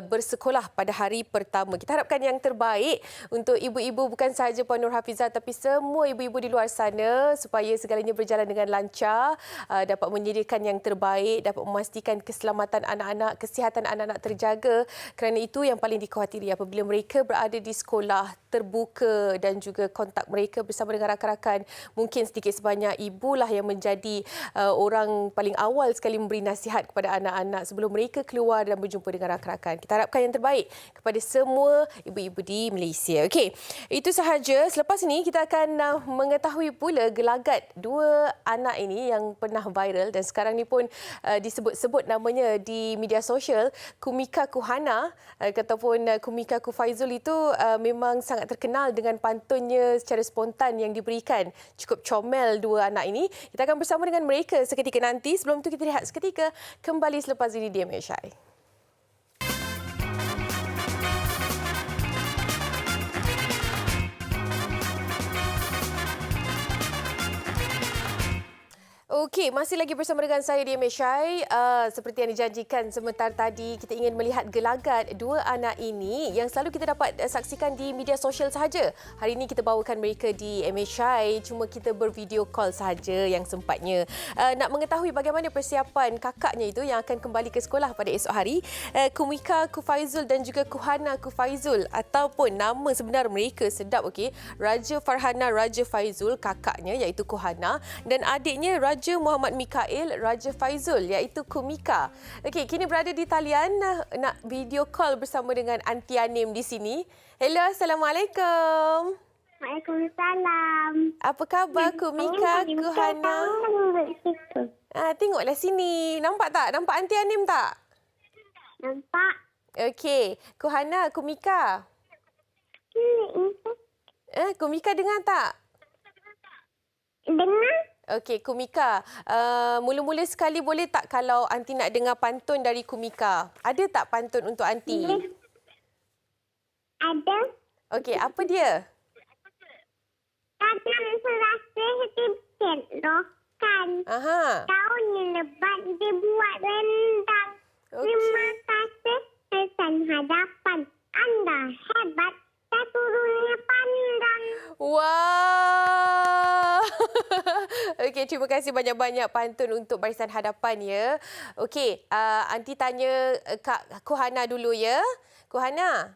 bersekolah pada hari pertama. Kita harapkan yang terbaik untuk ibu-ibu, bukan sahaja Puan Nur Hafizah tapi semua ibu-ibu di luar sana supaya segalanya berjalan dengan lancar, dapat menyediakan yang terbaik, dapat memastikan keselamatan anak-anak, kesihatan anak-anak terjaga, kerana itu yang paling dikhawatiri apabila mereka berada di sekolah terbuka dan juga kontak mereka bersama dengan rakan-rakan. Mungkin sedikit sebanyak ibulah yang menjadi orang paling awal sekali memberi nasihat kepada anak-anak sebelum mereka keluar dan berjumpa dengan rakan-rakan. Kita harapkan yang terbaik kepada semua ibu-ibu di Malaysia. Okey, itu sahaja. Selepas ini kita akan mengetahui pula gelagat 2 anak ini yang pernah viral dan sekarang ni pun disebut-sebut namanya di media sosial, Kumika Kuhana ataupun Kumika Kufaizul itu memang sangat terkenal dengan pantunnya secara spontan yang diberikan. Cukup comel dua anak ini. Kita akan bersama dengan mereka seketika nanti. Sebelum itu kita lihat seketika kembali selepas ini di MHI. Okey, masih lagi bersama dengan saya di MHI. Seperti yang dijanjikan sebentar tadi, kita ingin melihat gelagat dua anak ini yang selalu kita dapat saksikan di media sosial sahaja. Hari ini kita bawakan mereka di MHI, cuma kita bervideo call sahaja yang sempatnya. Nak mengetahui bagaimana persiapan kakaknya itu yang akan kembali ke sekolah pada esok hari, Kumika Kufaizul dan juga Kuhana Kufaizul, ataupun nama sebenar mereka sedap, okey. Raja Farhana Raja Faizul, kakaknya iaitu Kuhana, dan adiknya Raja Muhammad Mikail Raja Faizul iaitu Kumika. Okey, kini berada di talian nak video call bersama dengan Aunty Anim di sini. Hello, Assalamualaikum. Waalaikumsalam. Apa khabar Kumika, Kuhana? Tengoklah sini. Nampak tak? Nampak Aunty Anim tak? Nampak. Okey, Kuhana, Kumika. Kumika dengar tak? Dengar. Okey, Kumika. Mula-mula sekali boleh tak kalau Aunty nak dengar pantun dari Kumika? Ada tak pantun untuk Aunty? Ada. Okey, apa dia? Kadang serasa dipikir rohkan. Daunnya lebat dibuat rendang. Terima kasih kesan hadapan. Anda hebat. Turunnya pandang. Wah. Okey, terima kasih banyak-banyak pantun untuk barisan hadapan ya. Okey, Aunty tanya Kak Kuhana dulu ya. Kuhana.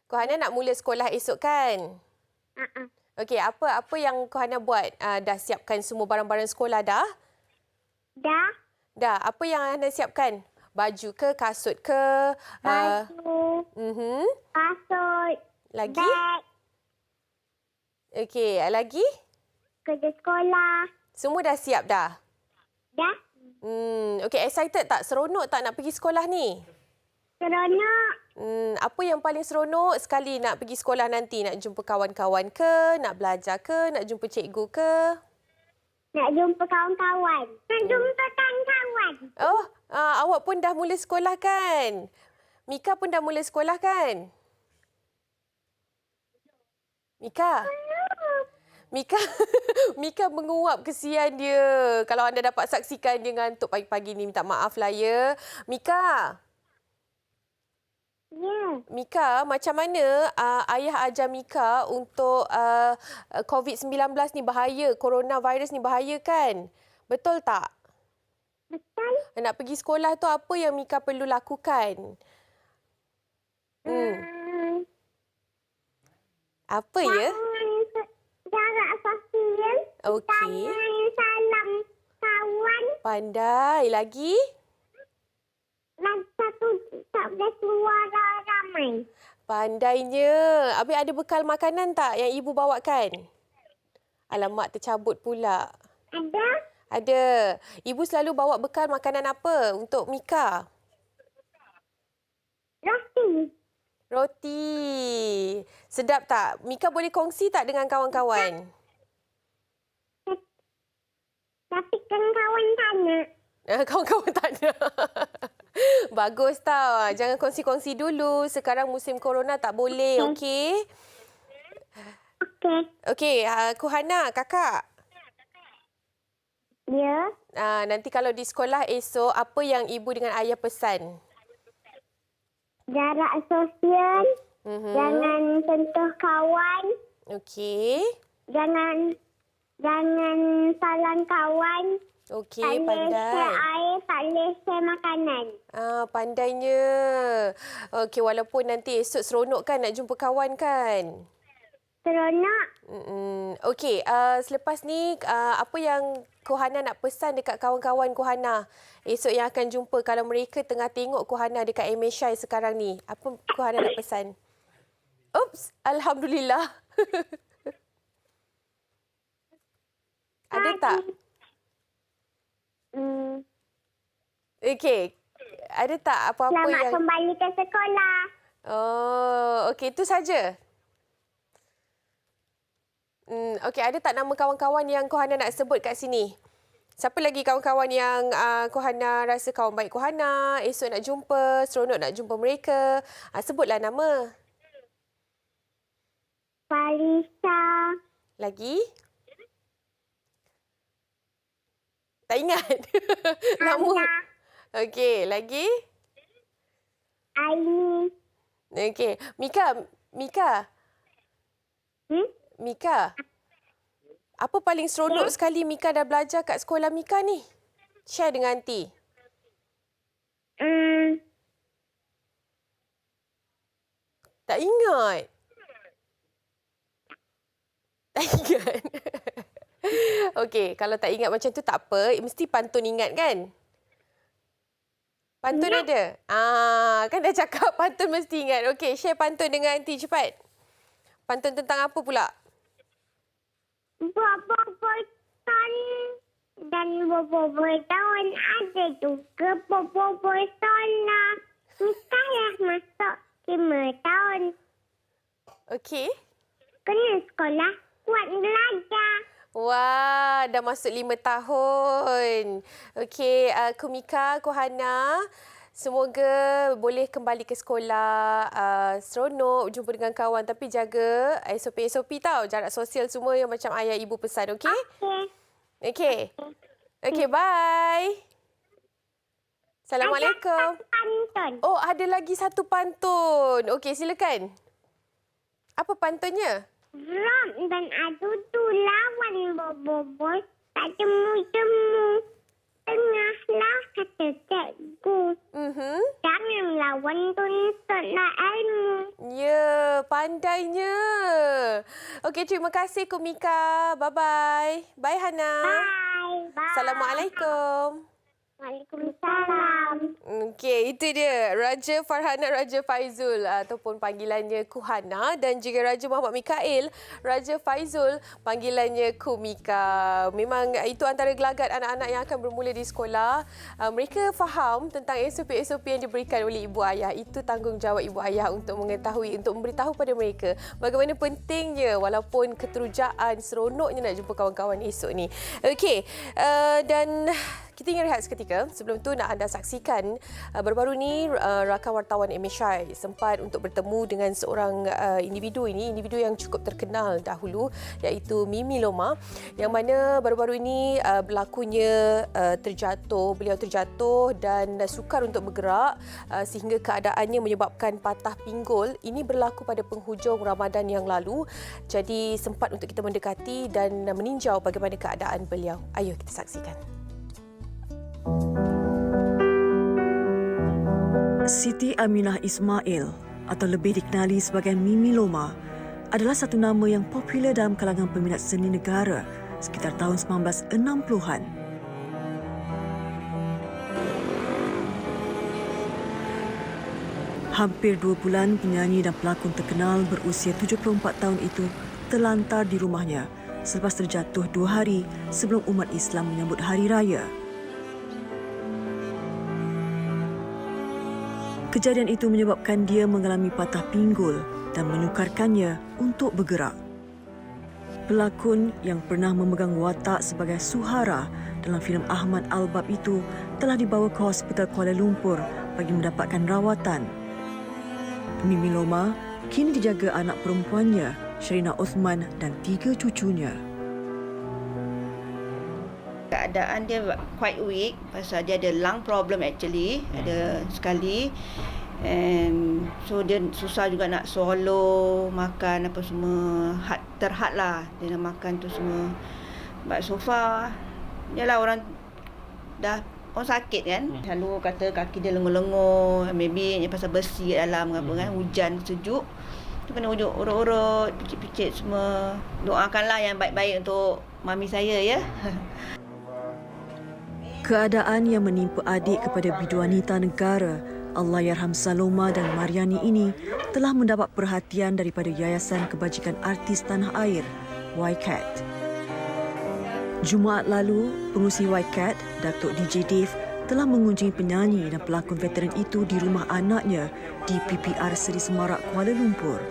Kuhana nak mula sekolah esok kan? Okey, apa yang Kuhana buat? Dah siapkan semua barang-barang sekolah dah? Dah. Apa yang anda siapkan? Baju ke, kasut ke? Baju. Kasut. Lagi? Beg. Okey, lagi? Kerja sekolah. Semua dah siap dah? Dah. Okey, excited tak? Seronok tak nak pergi sekolah ni? Seronok. Apa yang paling seronok sekali nak pergi sekolah nanti? Nak jumpa kawan-kawan ke? Nak belajar ke? Nak jumpa cikgu ke? Nak jumpa kawan-kawan. Nak jumpa kawan-kawan. Oh, awak pun dah mula sekolah kan? Mika pun dah mula sekolah kan? Mika? Mika menguap, kesian dia. Kalau anda dapat saksikan dia ngantuk pagi-pagi ni, minta maaf lah ya. Mika? Ya. Mika, macam mana ayah ajar Mika untuk COVID-19 ni bahaya, coronavirus ni bahaya kan? Betul tak? Betul. Nak pergi sekolah tu apa yang Mika perlu lakukan? Apa ya? Jarak sosial. Okey. Salam kawan. Pandai. Lagi? Satu tak boleh suara ramai. Pandainya. Habis ada bekal makanan tak yang ibu bawakan? Alamak, tercabut pula. Ada. Ada. Ibu selalu bawa bekal makanan apa untuk Mika? Roti. Sedap tak? Mika boleh kongsi tak dengan kawan-kawan? Tapi kawan tanya. Kawan-kawan tanya. Bagus tau. Jangan kongsi-kongsi dulu. Sekarang musim corona tak boleh, okey? Okey, Kuhana, kakak. Ya. Nanti kalau di sekolah esok, apa yang ibu dengan ayah pesan? Jarak sosial. Jangan sentuh kawan. Okey. Jangan salam kawan. Okey, pandai. Tak boleh share air, tak boleh share makanan. Pandainya. Okey, walaupun nanti esok seronok kan nak jumpa kawan kan? Seronok. Okey, selepas ni apa yang Kuhana nak pesan dekat kawan-kawan Kuhana esok yang akan jumpa kalau mereka tengah tengok Kuhana dekat MHI sekarang ni? Apa Kuhana nak pesan? Oops, Alhamdulillah. Ada tak? Okey. Ada tak apa-apa Selamat yang... kembali ke sekolah. Oh, okey, itu saja. Okey, ada tak nama kawan-kawan yang Kohana nak sebut kat sini? Siapa lagi kawan-kawan yang Kohana rasa kawan baik Kohana, esok nak jumpa, seronok nak jumpa mereka? Sebutlah nama. Farisa. Lagi? Tak ingat? Nama. Okey, lagi? Aini. Okey, Mika. Mika. Apa paling seronok sekali Mika dah belajar kat sekolah Mika ni? Share dengan aunty. Tak ingat. Tak ingat. Okey, kalau tak ingat macam tu tak apa. Mesti pantun ingat kan? Pantun ada? Kan dah cakap pantun mesti ingat. Okey, share pantun dengan aunty cepat. Pantun tentang apa pula? Bobor ton dan bobor daun ada juga bobor solar. Mika dah masuk 5 tahun. Okey. Kena sekolah kuat belajar. Wah, dah masuk 5 tahun. Okey, Kumika, Kohana, semoga boleh kembali ke sekolah, seronok jumpa dengan kawan. Tapi jaga SOP tau, jarak sosial semua yang macam ayah ibu pesan, okey? Okey. Okey, bye. Assalamualaikum. Pantun. Oh, ada lagi satu pantun. Okey, silakan. Apa pantunnya? Rom dan adu tu lawan bobor tak temu-temu. Tengahlah kata cikgu. Jangan lawan tuntutlah ilmu. Ya, pandainya. Okey, terima kasih Kumika. Bye-bye. Bye, Hana. Bye. Assalamualaikum. Waalaikumsalam. Okey, itu dia Raja Farhana Raja Faizul ataupun panggilannya Kuhana, dan juga Raja Muhammad Mikail Raja Faizul, panggilannya Kumika. Memang itu antara gelagat anak-anak yang akan bermula di sekolah. Mereka faham tentang SOP-SOP yang diberikan oleh ibu ayah. Itu tanggungjawab ibu ayah untuk mengetahui, untuk memberitahu pada mereka bagaimana pentingnya walaupun keterujaan, seronoknya nak jumpa kawan-kawan esok ni. Okey, dan kita ingin rehat seketika. Sebelum tu nak anda saksikan baru-baru ni rakan wartawan MHI sempat untuk bertemu dengan seorang individu yang cukup terkenal dahulu, iaitu Mimi Loma, yang mana baru-baru ini berlakunya beliau terjatuh dan sukar untuk bergerak sehingga keadaannya menyebabkan patah pinggul. Ini berlaku pada penghujung Ramadan yang lalu. Jadi sempat untuk kita mendekati dan meninjau bagaimana keadaan beliau. Ayo kita saksikan. Siti Aminah Ismail atau lebih dikenali sebagai Mimi Loma adalah satu nama yang popular dalam kalangan peminat seni negara sekitar tahun 1960-an. Hampir 2 bulan penyanyi dan pelakon terkenal berusia 74 tahun itu terlantar di rumahnya selepas terjatuh 2 hari sebelum umat Islam menyambut Hari Raya. Kejadian itu menyebabkan dia mengalami patah pinggul dan menyukarkannya untuk bergerak. Pelakon yang pernah memegang watak sebagai Suhara dalam filem Ahmad Al-Bab itu telah dibawa ke Hospital Kuala Lumpur bagi mendapatkan rawatan. Mimi Loma kini dijaga anak perempuannya, Sherina Osman, dan 3 cucunya. Keadaan dia quite weak pasal dia ada lung problem actually, ada sekali, and so dia susah juga nak swallow, makan apa semua, terhad lah dia nak makan tu semua. But so far yalah, orang sakit kan, selalu kata kaki dia lengur-lengur, maybe pasal besi kat dalam apa kan, hujan sejuk tu kena urut-urut, picit-picit semua. Doakanlah yang baik-baik untuk mami saya ya. Keadaan yang menimpa adik kepada biduanita negara Allahyarham Saloma dan Mariani ini telah mendapat perhatian daripada Yayasan Kebajikan Artis Tanah Air, YCAT. Jumaat lalu, pengurusi YCAT, Datuk DJ Dave, telah mengunjungi penyanyi dan pelakon veteran itu di rumah anaknya di PPR Seri Semarak, Kuala Lumpur.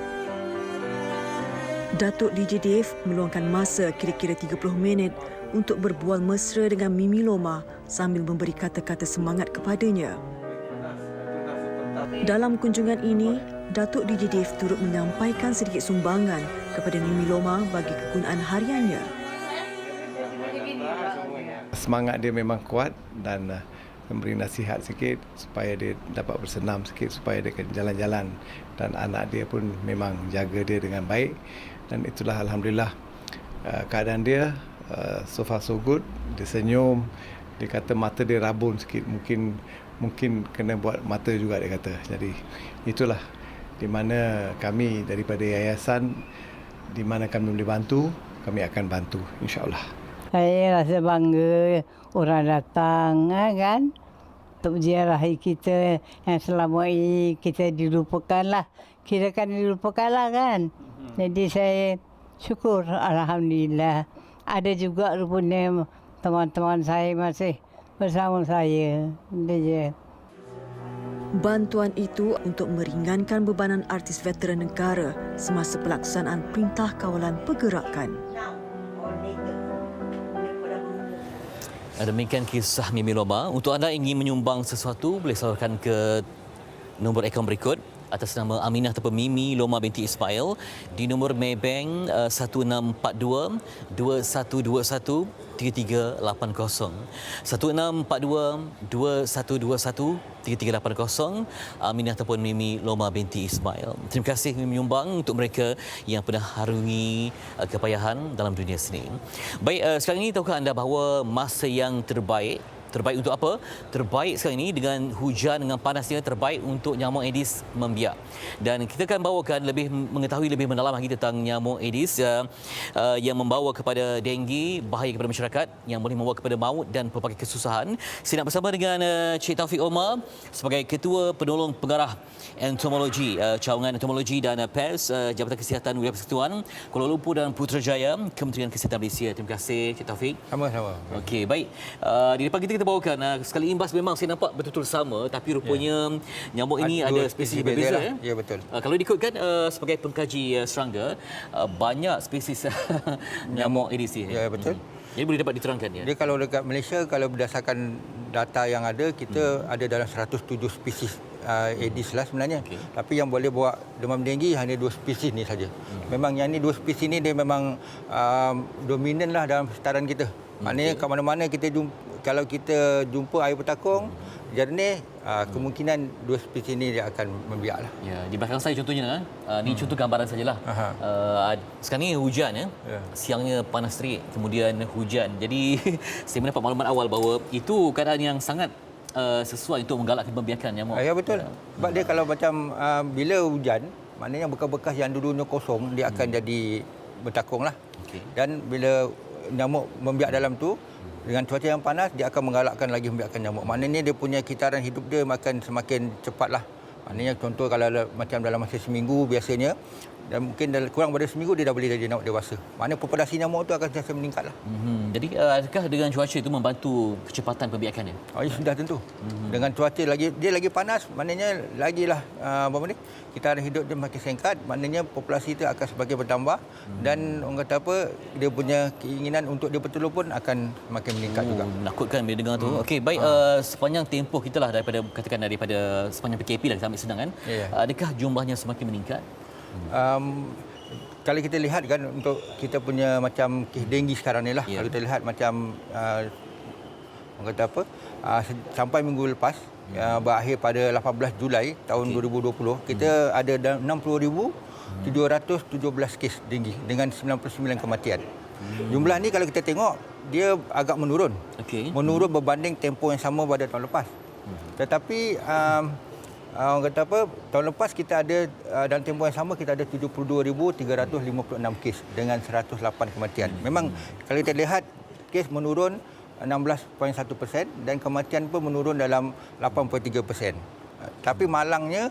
Datuk DJ Dave meluangkan masa kira-kira 30 minit untuk berbual mesra dengan Mimi Loma sambil memberi kata-kata semangat kepadanya. Dalam kunjungan ini, Datuk DJ Dave turut menyampaikan sedikit sumbangan kepada Mimi Loma bagi kegunaan hariannya. Semangat dia memang kuat dan memberi nasihat sikit supaya dia dapat bersenam sikit, supaya dia jalan-jalan, dan anak dia pun memang jaga dia dengan baik, dan itulah alhamdulillah keadaan dia so far so good. Dia senyum, dia kata mata dia rabun sikit, mungkin kena buat mata juga dia kata. Jadi itulah di mana kami daripada yayasan, di mana kami boleh bantu, kami akan bantu insya-Allah. Saya rasa bangga orang datang kan untuk menziarahi kita yang selama ini kita dilupakan lah. Kirakan dilupakan lah kan. Jadi saya syukur alhamdulillah. Ada juga rupanya teman-teman saya masih bersama saya. Itu je. Bantuan itu untuk meringankan bebanan artis veteran negara semasa pelaksanaan Perintah Kawalan Pergerakan. Demikian kisah Mimi Loma. Untuk anda ingin menyumbang sesuatu, boleh salurkan ke nombor akaun berikut atas nama Aminah ataupun Mimi Loma binti Ismail di nombor Maybank 1642 2121 3380. 1642 2121 3380. Aminah ataupun Mimi Loma binti Ismail. Terima kasih menyumbang untuk mereka yang pernah harungi kepayahan dalam dunia seni. Baik, sekarang ini tahukah anda bahawa masa yang terbaik untuk apa? Terbaik sekarang ini dengan hujan, dengan panasnya, terbaik untuk nyamuk Aedes membiak. Dan kita akan bawakan mengetahui lebih mendalam lagi tentang nyamuk Aedes yang membawa kepada denggi, bahaya kepada masyarakat, yang boleh membawa kepada maut dan pelbagai kesusahan. Saya nak bersama dengan Cik Taufik Omar sebagai Ketua Penolong Pengarah Entomologi, Cawangan Entomologi dan Pers, Jabatan Kesihatan Wilayah Persekutuan Kuala Lumpur dan Putrajaya, Kementerian Kesihatan Malaysia. Terima kasih Cik Taufik. Sama-sama. Okey, baik. Di depan kita bawakan sekali imbas memang saya nampak betul-betul sama, tapi rupanya nyamuk ini ada spesies berbeza. Ya, betul. Kalau diikutkan sebagai pengkaji serangga, banyak spesies nyamuk Aedes ini. Ya, betul. Jadi boleh dapat diterangkan ya. Dia kalau dekat Malaysia, kalau berdasarkan data yang ada, kita ada dalam 107 spesies Aedes lah sebenarnya. Okay. Tapi yang boleh bawa demam denggi hanya 2 spesies ni saja. Memang yang ni 2 spesies ni dia memang dominan lah dalam setaraan kita. Maknanya kat mana-mana kita kalau kita jumpa air bertakung jernih, kemungkinan 2 spesies ini dia akan membiak lah. Ya, di belakang saya contohnya, ni contoh gambaran sajalah. Sekarang ni hujan siangnya panas terik, kemudian hujan. Jadi saya mendapat maklumat awal bahawa itu keadaan yang sangat sesuai untuk menggalakkan pembiakan nyamuk. Ya, betul. Sebab dia kalau macam bila hujan, maknanya bekas-bekas yang dulunya kosong dia akan jadi bertakung lah. Okay. Dan bila nyamuk membiak dalam tu, dengan cuaca yang panas, dia akan menggalakkan lagi membiakkan nyamuk. Maknanya dia punya kitaran hidup dia akan semakin cepatlah. Maknanya contoh kalau macam dalam masa seminggu biasanya, dan mungkin kurang pada seminggu dia dah boleh jadi nyamuk dewasa. Maknanya populasi nyamuk tu akan sentiasa meningkatlah. Jadi adakah dengan cuaca itu membantu kecepatan pembiakannya? Oh, ya, sudah tentu. Dengan cuaca lagi panas, maknanya lagilah kitaran hidup dia makin singkat, maknanya populasi itu akan semakin bertambah dan orang kata apa, dia punya keinginan untuk dia bertelur pun akan semakin meningkat juga. Menakutkan bila dengar tu. Okey, baik, sepanjang tempoh kita lah daripada sepanjang PKP lah kita ambil senang kan. Adakah jumlahnya semakin meningkat? Kalau kita lihat kan untuk kita punya macam kes denggi sekarang ni lah, kalau kita lihat macam orang kata apa, sampai minggu lepas berakhir pada 18 Julai tahun 2020, kita ada 60,717 kes denggi dengan 99 kematian. Jumlah ni kalau kita tengok dia agak menurun. Menurun berbanding tempoh yang sama pada tahun lepas. Tetapi orang kata apa, tahun lepas kita ada dalam tempoh yang sama kita ada 72,356 kes dengan 108 kematian. Memang kalau kita lihat kes menurun 16.1% dan kematian pun menurun dalam 8.3%. Tapi malangnya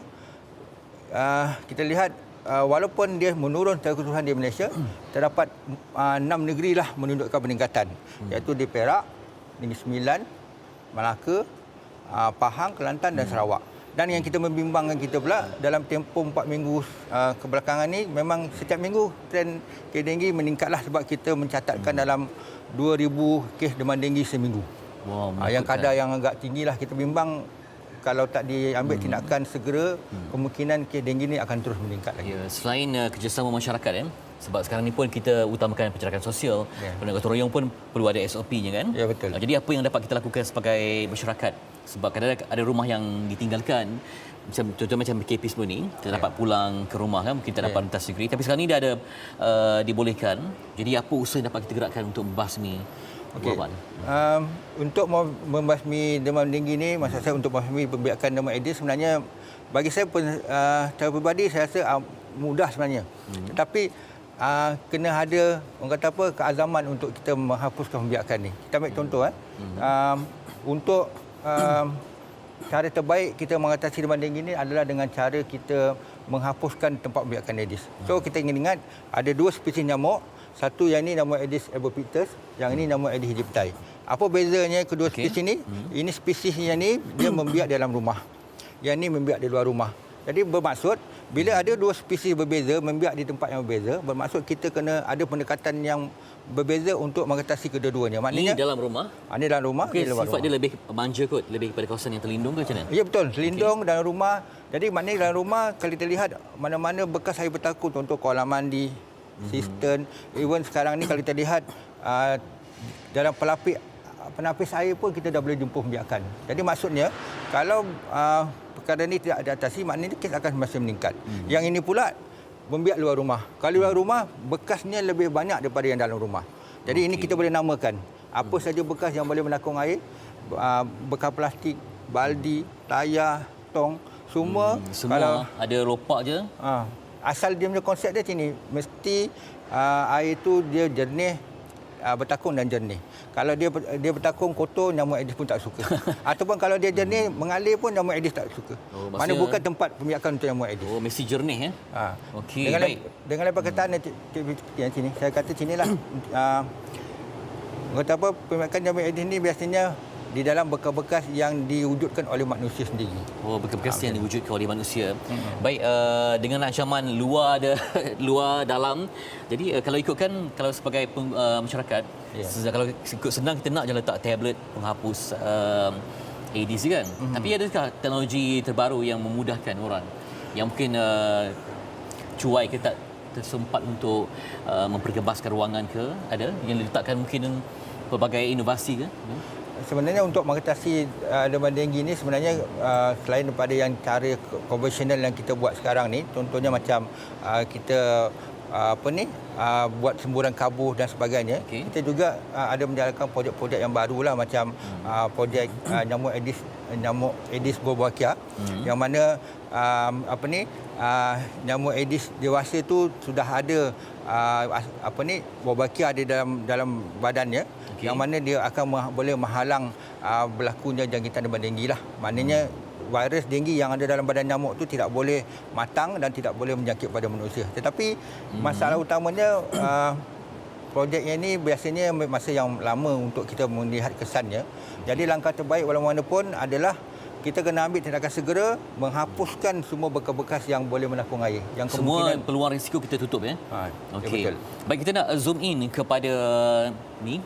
kita lihat walaupun dia menurun secara keseluruhan di Malaysia, terdapat 6 negeri lah menunjukkan peningkatan, iaitu di Perak, Negeri Sembilan, Melaka, Pahang, Kelantan dan Sarawak. Dan yang kita membimbangkan kita pula dalam tempoh 4 minggu kebelakangan ni memang setiap minggu trend kes denggi meningkatlah sebab kita mencatatkan dalam 2,000 kes demam denggi seminggu. Wow, yang kadar yang agak tinggilah kita bimbang kalau tak diambil tindakan segera kemungkinan kes denggi ni akan terus meningkat lagi. Ya, selain kerjasama masyarakat sebab sekarang ni pun kita utamakan pencerahan sosial, gotong royong pun perlu ada SOP-nya kan? Ya, betul. Jadi apa yang dapat kita lakukan sebagai masyarakat? Sebab kadang-kadang ada rumah yang ditinggalkan, contoh macam PKP semua ni, kita dapat pulang ke rumah kan, mungkin tak dapat rentas negeri. Tapi sekarang ni dah ada dibolehkan. Jadi apa usaha yang dapat kita gerakkan untuk membasmi wabak ni? Untuk membasmi demam denggi ni, maksud saya untuk membasmi pembiakan demam Aedes sebenarnya bagi saya secara peribadi saya rasa mudah sebenarnya. Tetapi kena ada orang kata apa keazaman untuk kita menghapuskan pembiakan ni. Kita ambil contoh untuk cara terbaik kita mengatasi demam denggi ni adalah dengan cara kita menghapuskan tempat pembiakan Aedes. So kita ingin ingat ada 2 spesies nyamuk, satu yang ini nama Aedes albopictus, yang ini nama Aedes aegypti. Apa bezanya kedua spesies ni? Ini spesiesnya ni dia membiak dalam rumah. Yang ini membiak di luar rumah. Jadi bermaksud bila ada 2 spesies berbeza membiak di tempat yang berbeza, bermaksud kita kena ada pendekatan yang berbeza untuk mengatasi kedua-duanya. Maknanya ini dalam rumah. Ini dalam rumah. Okay, sifat dia lebih manja kot, lebih kepada kawasan yang terlindung ke macam mana? Ya betul, terlindung dalam rumah. Jadi maknanya dalam rumah kalau kita lihat mana-mana bekas air bertakun, contoh kolam mandi, sistern, even sekarang ni kalau kita lihat dalam penapis air pun kita dah boleh jumpa pembiakan. Jadi maksudnya kalau perkara ini tidak diatasi, maknanya kes akan masih meningkat. Yang ini pula membiak luar rumah. Kalau luar rumah bekasnya lebih banyak daripada yang dalam rumah. Jadi ini kita boleh namakan apa saja bekas yang boleh menakung air, bekas plastik, baldi, tayar, tong, semua kalau ada ropak je. Asal dia punya konsep dia sini mesti air itu dia jernih, bertakung dan jernih. Kalau dia bertakung kotor, nyamuk Aedes pun tak suka. Ataupun kalau dia jernih mengalir pun nyamuk Aedes tak suka. Mana bukan tempat pembiakan untuk nyamuk Aedes. Oh, mesti jernih Okey, baik. Dengan perkataan yang sini, saya kata sinilah kata apa pembiakan nyamuk Aedes ni biasanya di dalam bekas-bekas yang diwujudkan oleh manusia sendiri. Oh, bekas-bekas yang diwujudkan oleh manusia. Baik, dengan ancaman luar dalam. Jadi kalau ikutkan kalau sebagai masyarakat, kalau ikut senang kita nak je letak tablet penghapus Aedes kan. Tapi adakah teknologi terbaru yang memudahkan orang yang mungkin cuai ke tak tersempat untuk memperkebaskan ruangan ke, ada yang diletakkan mungkin pelbagai inovasi ke? Sebenarnya untuk mengatasi demam denggi ni sebenarnya selain daripada yang cara konvensional yang kita buat sekarang ni, contohnya macam kita buat semburan kabuh dan sebagainya, kita juga ada menjalankan projek-projek yang barulah macam projek nyamuk Aedes Wolbachia, yang mana nyamuk Aedes dewasa tu sudah ada Wolbachia ada dalam badannya, yang mana dia akan boleh menghalang berlakunya jangkitan demam denggi lah. Maknanya virus denggi yang ada dalam badan nyamuk tu tidak boleh matang dan tidak boleh menjangkit pada manusia. Tetapi masalah utamanya projeknya ini biasanya masa yang lama untuk kita melihat kesannya. Jadi langkah terbaik walau mana pun adalah kita kena ambil tindakan segera menghapuskan semua bekas-bekas yang boleh menakung air. Yang semua peluang risiko kita tutup Okey. Baik, kita nak zoom in kepada ni.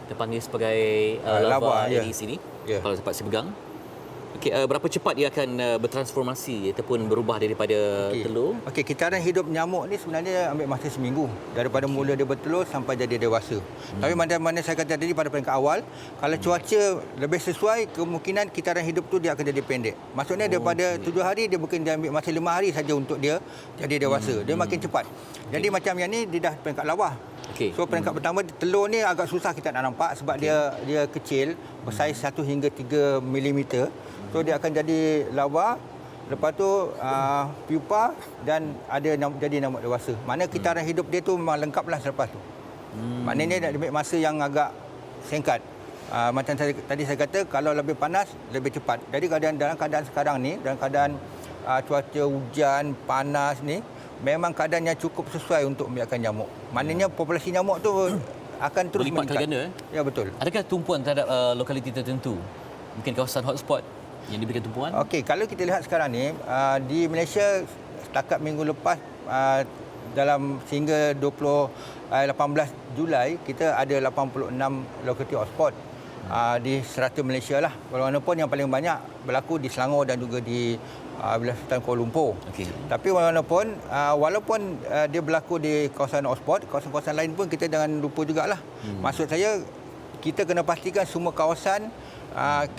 Kita panggil sebagai lava di sini. Kalau dapat saya pegang. Okey, berapa cepat dia akan bertransformasi ataupun berubah daripada telur? Okey, kitaran hidup nyamuk ni sebenarnya ambil masa seminggu daripada mula dia bertelur sampai jadi dewasa. Tapi mana saya kata tadi pada peringkat awal, kalau cuaca lebih sesuai, kemungkinan kitaran hidup tu dia akan jadi pendek. Maksudnya daripada 7 hari dia bukan dia ambil masa 5 hari saja untuk dia jadi dewasa. Dia makin cepat. Jadi macam yang ni dia dah peringkat lawah. So peringkat pertama telur ni agak susah kita nak nampak sebab dia kecil, bersaiz 1 hingga 3 mm. So dia akan jadi larva, lepas tu pupa dan ada jadi nyamuk dewasa. Mana kitaran hidup dia tu memang lengkaplah selepas tu. Maknanya dia ambil masa yang agak singkat. Macam tadi saya kata, kalau lebih panas lebih cepat. Jadi dalam keadaan sekarang ni, dalam keadaan cuaca hujan, panas ni, memang keadaannya cukup sesuai untuk membiarkan nyamuk. Maknanya populasi nyamuk tu akan terus meningkat. Ganda. Ya, betul. Adakah tumpuan terhadap lokaliti tertentu mungkin kawasan hotspot yang diberikan tumpuan? Okey, kalau kita lihat sekarang ni di Malaysia setakat minggu lepas dalam sehingga 18 Julai kita ada 86 lokaliti hotspot di serata Malaysia lah. Walaupun yang paling banyak berlaku di Selangor dan juga di Wilayah Sultan Kuala Lumpur. Okay. Tapi walaupun dia berlaku di kawasan hotspot, kawasan-kawasan lain pun kita jangan lupa jugalah. Maksud saya kita kena pastikan semua kawasan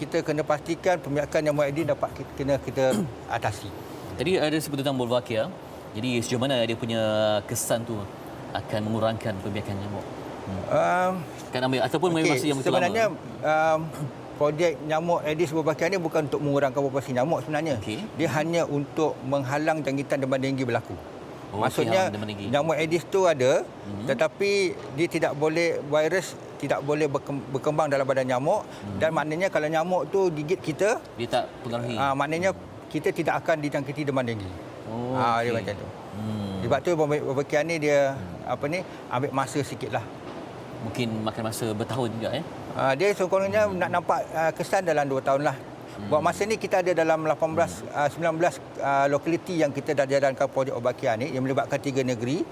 kita kena pastikan pembiakan nyamuk Aedes dapat kita atasi. Tadi ada sebut tentang Bulvakia. Jadi sejauh mana dia punya kesan tu akan mengurangkan pembiakan nyamuk? Kan ambil ataupun masa yang sebenarnya projek nyamuk Aedes Bulvakia ni bukan untuk mengurangkan populasi nyamuk sebenarnya. Dia hanya untuk menghalang jangkitan demam denggi berlaku. Maksudnya nyamuk Aedes tu ada tetapi dia tidak boleh tidak boleh berkembang dalam badan nyamuk dan maknanya kalau nyamuk tu gigit kita dia tak pengaruhi. Maknanya kita tidak akan dijangkiti demam denggi. Dia macam tu. Sebab tu Bulvakia ni dia ambil masa sikitlah. Mungkin makan masa bertahun juga dia sekurang-kurangnya nak nampak kesan dalam 2 tahun lah. Buat masa ni kita ada dalam 19 lokaliti yang kita dah jalankan projek Bulvakia ni yang melibatkan 3 negeri.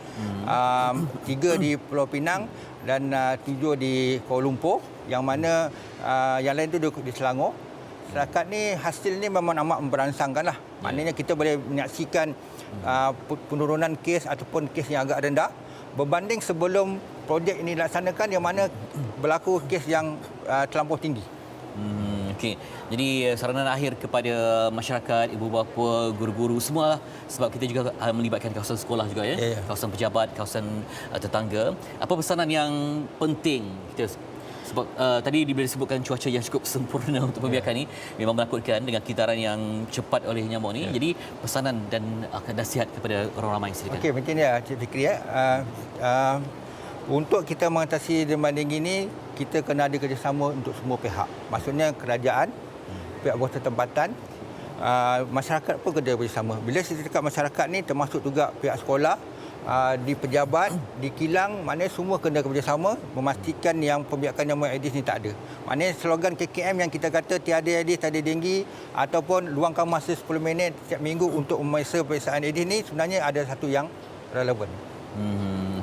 3 di Pulau Pinang dan 7 di Kuala Lumpur, yang mana yang lain tu di Selangor. Setakat ni hasil ni memang amat memberansangkan lah. Maknanya kita boleh menyaksikan penurunan kes ataupun kes yang agak rendah berbanding sebelum projek ini dilaksanakan yang mana berlaku kes yang terlampau tinggi. Okey. Jadi saranan akhir kepada masyarakat, ibu bapa, guru-guru semualah, sebab kita juga melibatkan kawasan sekolah juga kawasan pejabat, kawasan tetangga. Apa pesanan yang penting kita sebab tadi disebutkan cuaca yang cukup sempurna untuk pembiakan ni memang menakutkan dengan kitaran yang cepat oleh nyamuk ni. Jadi pesanan dan nasihat kepada orang ramai, silakan. Okey, macam ni Cik Fikri untuk kita mengatasi demam denggi ni, kita kena ada kerjasama untuk semua pihak. Maksudnya kerajaan, pihak berkuasa tempatan, masyarakat pun kena bersama. Bila saya cakap masyarakat ni termasuk juga pihak sekolah, di pejabat, di kilang, maknanya semua kena bekerjasama memastikan yang pembiakan nyamuk Aedes ni tak ada. Maknanya slogan KKM yang kita kata tiada Aedes, tiada denggi ataupun luangkan masa 10 minit setiap minggu untuk memeriksa pemeriksaan Aedes ni sebenarnya ada satu yang relevan.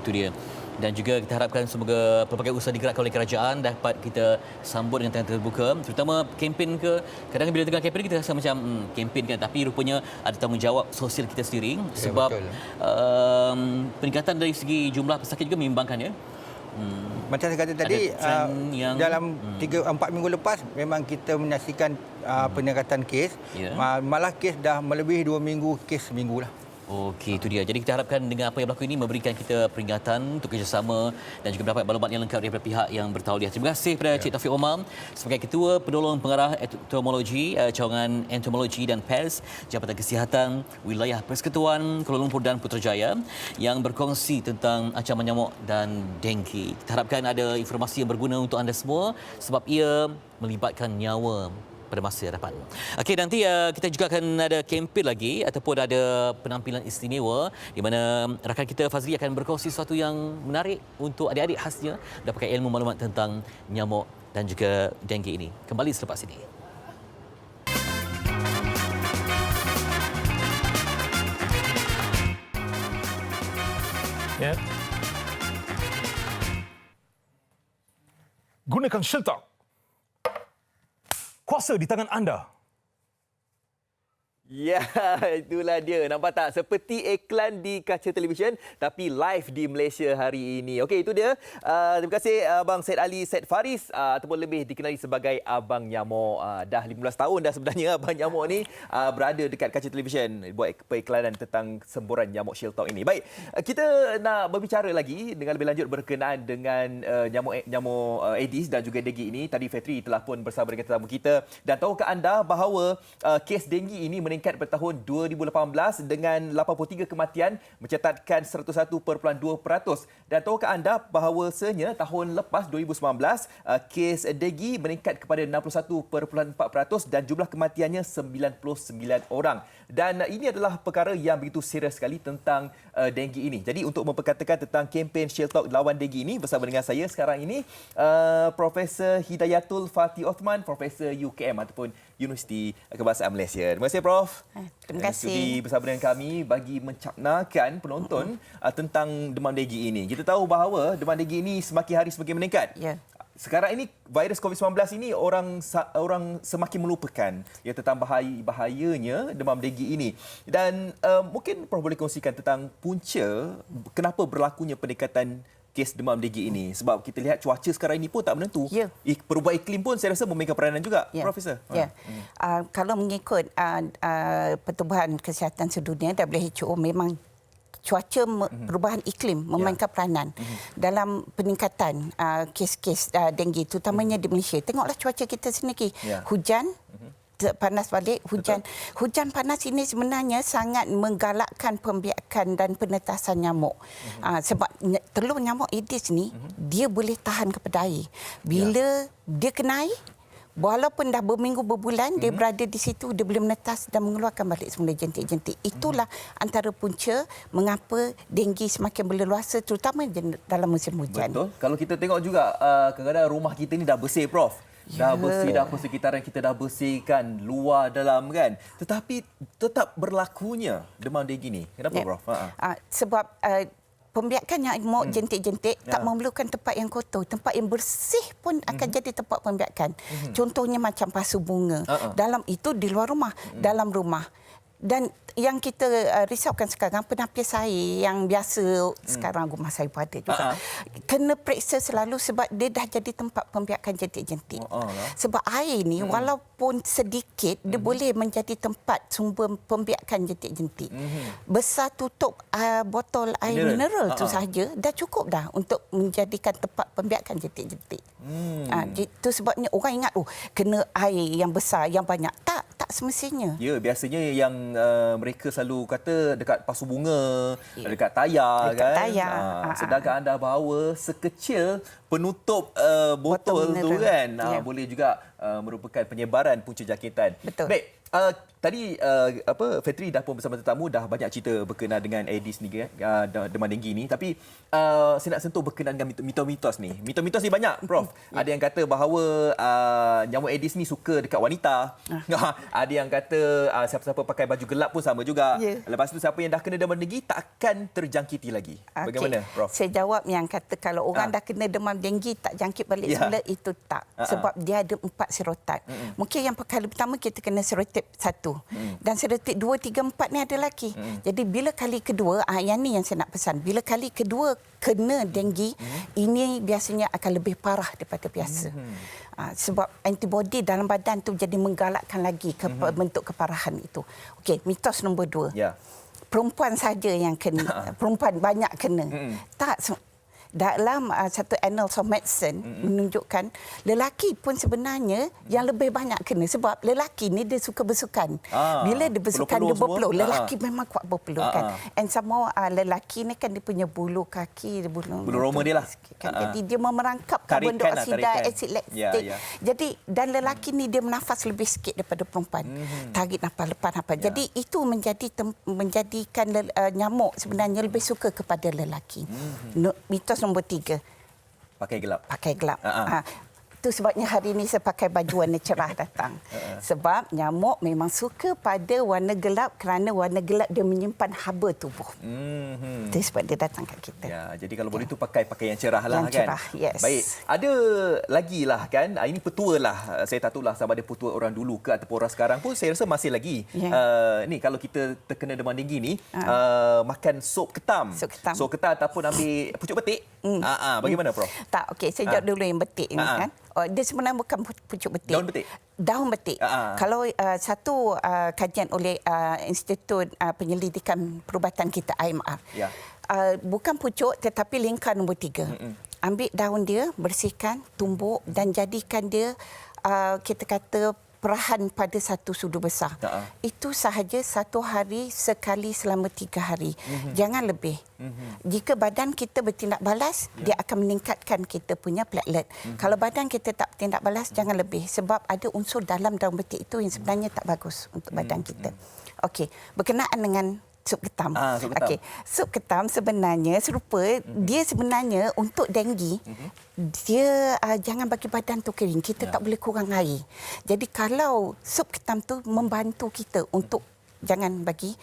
Itu dia. Dan juga kita harapkan semoga pelbagai usaha digerakkan oleh kerajaan dapat kita sambut dengan tangan terbuka, terutama kempen ke. Kadang bila tengah kempen kita rasa macam kempen kan, tapi rupanya ada tanggungjawab sosial kita sendiri sebab peningkatan dari segi jumlah pesakit juga membimbangkan Macam saya kata tadi dalam 3-4 minggu lepas memang kita menyaksikan peningkatan kes. Malah kes dah melebihi 2 minggu kes seminggu lah. Okey, itu dia. Jadi kita harapkan dengan apa yang berlaku ini memberikan kita peringatan untuk kerjasama dan juga mendapat maklumat yang lengkap daripada pihak yang bertauliah. Terima kasih kepada Cik Taufik Omar sebagai Ketua Penolong Pengarah Entomologi, Cawangan Entomologi dan Pels Jabatan Kesihatan Wilayah Persekutuan Kuala Lumpur dan Putrajaya yang berkongsi tentang ancaman nyamuk dan denggi. Kita harapkan ada informasi yang berguna untuk anda semua sebab ia melibatkan nyawa pada masa hadapan. Okey, nanti kita juga akan ada kempen lagi ataupun ada penampilan istimewa di mana rakan kita Fazli akan berkongsi sesuatu yang menarik untuk adik-adik khasnya dapatkan ilmu maklumat tentang nyamuk dan juga denggi ini. Kembali selepas ini. Gunakan Shieldtalk. Kuasa di tangan anda. Ya, itulah dia. Nampak tak? Seperti iklan di kaca televisyen tapi live di Malaysia hari ini. Okey, itu dia. Terima kasih Abang Said Ali Said Faris ataupun lebih dikenali sebagai Abang Nyamuk. Dah 15 tahun dah sebenarnya Abang Nyamuk ni berada dekat kaca televisyen buat periklanan tentang semburan nyamuk Shieldtalk ini. Baik, kita nak berbicara lagi dengan lebih lanjut berkenaan dengan nyamuk Aedes dan juga denggi ini. Tadi Fetri telah pun bersama dengan tetamu kita dan tahukah anda bahawa kes denggi ini meningkat meningkat pada tahun 2018 dengan 83 kematian mencatatkan 101.2%. Dan tahukah anda bahawasanya tahun lepas 2019 kes denggi meningkat kepada 61.4% dan jumlah kematiannya 99 orang. Dan ini adalah perkara yang begitu serius sekali tentang denggi ini. Jadi untuk memperkatakan tentang kempen Shield Talk lawan denggi ini, bersama dengan saya sekarang ini Profesor Hidayatul Fatih Othman, Profesor UKM ataupun Universiti Kebangsaan Malaysia. Terima kasih Prof. Terima kasih. Sudi bersama dengan kami bagi mencapnakan penonton tentang demam denggi ini. Kita tahu bahawa demam denggi ini semakin hari semakin meningkat. Ya. Sekarang ini virus COVID-19 ini orang semakin melupakan tentang bahayanya demam denggi ini. Dan mungkin Prof boleh kongsikan tentang punca kenapa berlakunya peningkatan kes demam denggi ini, sebab kita lihat cuaca sekarang ini pun tak menentu. Ya. Perubahan iklim pun saya rasa memainkan peranan juga, ya. Profesor. Ya. Kalau mengikut Pertubuhan Kesihatan Sedunia WHO, memang cuaca perubahan iklim memainkan peranan dalam peningkatan kes-kes denggi, terutamanya di Malaysia. Tengoklah cuaca kita sendiri. Hujan, panas balik, hujan. Betul. Hujan panas ini sebenarnya sangat menggalakkan pembiakan dan penetasan nyamuk. Sebab telur nyamuk Aedes ni, dia boleh tahan kepada air. Bila dia kena air, walaupun dah berminggu berbulan, dia berada di situ, dia boleh menetas dan mengeluarkan balik semula jentik-jentik. Itulah antara punca mengapa denggi semakin berleluasa, terutama dalam musim hujan. Betul. Kalau kita tengok juga, kadang-kadang rumah kita ni dah bersih, Prof. Dah bersih, dah persekitaran kita dah bersihkan, luar dalam kan. Tetapi tetap berlakunya demam denggi ni. Kenapa, Prof? Sebab pembiakan nyamuk jentik-jentik tak memerlukan tempat yang kotor. Tempat yang bersih pun akan jadi tempat pembiakan. Contohnya macam pasu bunga. Dalam itu di luar rumah, dalam rumah. Dan yang kita risaukan sekarang, penapis air yang biasa sekarang rumah saya pun ada juga. Kena periksa selalu sebab dia dah jadi tempat pembiakan jentik-jentik. Sebab air ni walaupun sedikit, dia boleh menjadi tempat sumber pembiakan jentik-jentik. Besar tutup botol air mineral tu sahaja dah cukup dah untuk menjadikan tempat pembiakan jentik-jentik. Itu sebabnya orang ingat, kena air yang besar, yang banyak. Tak semestinya. Ya, biasanya yang mereka selalu kata dekat pasu bunga, dekat tayar kan. Tayar. Sedangkan anda bawa sekecil penutup botol tu kan. Boleh juga merupakan penyebaran punca jangkitan. Betul. Baik, tadi Fetri dah pun bersama tetamu dah banyak cerita berkenaan dengan Aedes ni, demam denggi ni. Tapi saya nak sentuh berkenaan dengan mitos-mitos ni. Mitos-mitos ni banyak, Prof. Ada yang kata bahawa nyamuk Aedes ni suka dekat wanita. Ada yang kata siapa-siapa pakai baju gelap pun sama juga. Lepas tu siapa yang dah kena demam denggi tak akan terjangkiti lagi. Bagaimana, Prof? Saya jawab yang kata kalau orang dah kena demam denggi tak jangkit balik semula, itu tak. Sebab dia ada 4 serotip. Mungkin yang kali pertama kita kena serotip 1. Dan serotip 2, 3, 4 ni ada lagi. Jadi bila kali kedua, yang ni yang saya nak pesan. Bila kali kedua kena denggi, ini biasanya akan lebih parah daripada biasa. Sebab antibodi dalam badan tu jadi menggalakkan lagi bentuk keparahan itu. Okey, mitos nombor 2. Perempuan saja yang kena. Perempuan banyak kena. Tak. Dalam satu Annals of Medicine menunjukkan lelaki pun sebenarnya yang lebih banyak kena, sebab lelaki ni dia suka bersukan. Bila dia bersukan dia berpeluh. Lelaki memang kuat berpeluh kan. And sama lelaki ni kan dia punya bulu kaki, bulu roma dia lah. Jadi dia memerangkap karbon dioksida, asid laktik. Jadi dan lelaki ni dia menafas lebih sikit daripada perempuan. Tarik nafas, lepas nafas. Jadi itu menjadikan nyamuk sebenarnya lebih suka kepada lelaki. Mitos nombor 3. Pakai gelap. Pakai gelap. Itu sebabnya hari ini saya pakai baju warna cerah datang. Sebab nyamuk memang suka pada warna gelap kerana warna gelap dia menyimpan haba tubuh. Itu sebab dia datang kat kita. Ya, jadi kalau boleh tu pakai yang cerah lah yang kan. Cerah, yes. Baik, ada lagi lah kan. Ini petua lah. Saya tak tahulah sama ada petua orang dulu ke ataupun orang sekarang pun saya rasa masih lagi. Ni kalau kita terkena demam denggi ni, makan sup ketam. Sup ketam ataupun ambil pucuk betik. Bagaimana, Prof? Tak, okey, saya jawab dulu yang betik ini kan. Dia sebenarnya bukan pucuk betik. Daun betik? Daun betik. Kalau satu kajian oleh Institut Penyelidikan Perubatan kita, IMR, bukan pucuk tetapi lingkar nombor 3. Ambil daun dia, bersihkan, tumbuk dan jadikan dia kita kata perahan pada satu sudu besar. Itu sahaja 1 hari sekali selama 3 hari. Jangan lebih. Jika badan kita bertindak balas, dia akan meningkatkan kita punya platelet. Kalau badan kita tak bertindak balas, jangan lebih. Sebab ada unsur dalam betik itu yang sebenarnya tak bagus untuk badan kita. Okey, berkenaan dengan sup ketam. Sup ketam. Okey, sup ketam sebenarnya serupa, dia sebenarnya untuk denggi, dia jangan bagi badan tu kering. Kita tak boleh kurang air. Jadi kalau sup ketam tu membantu kita untuk jangan bagi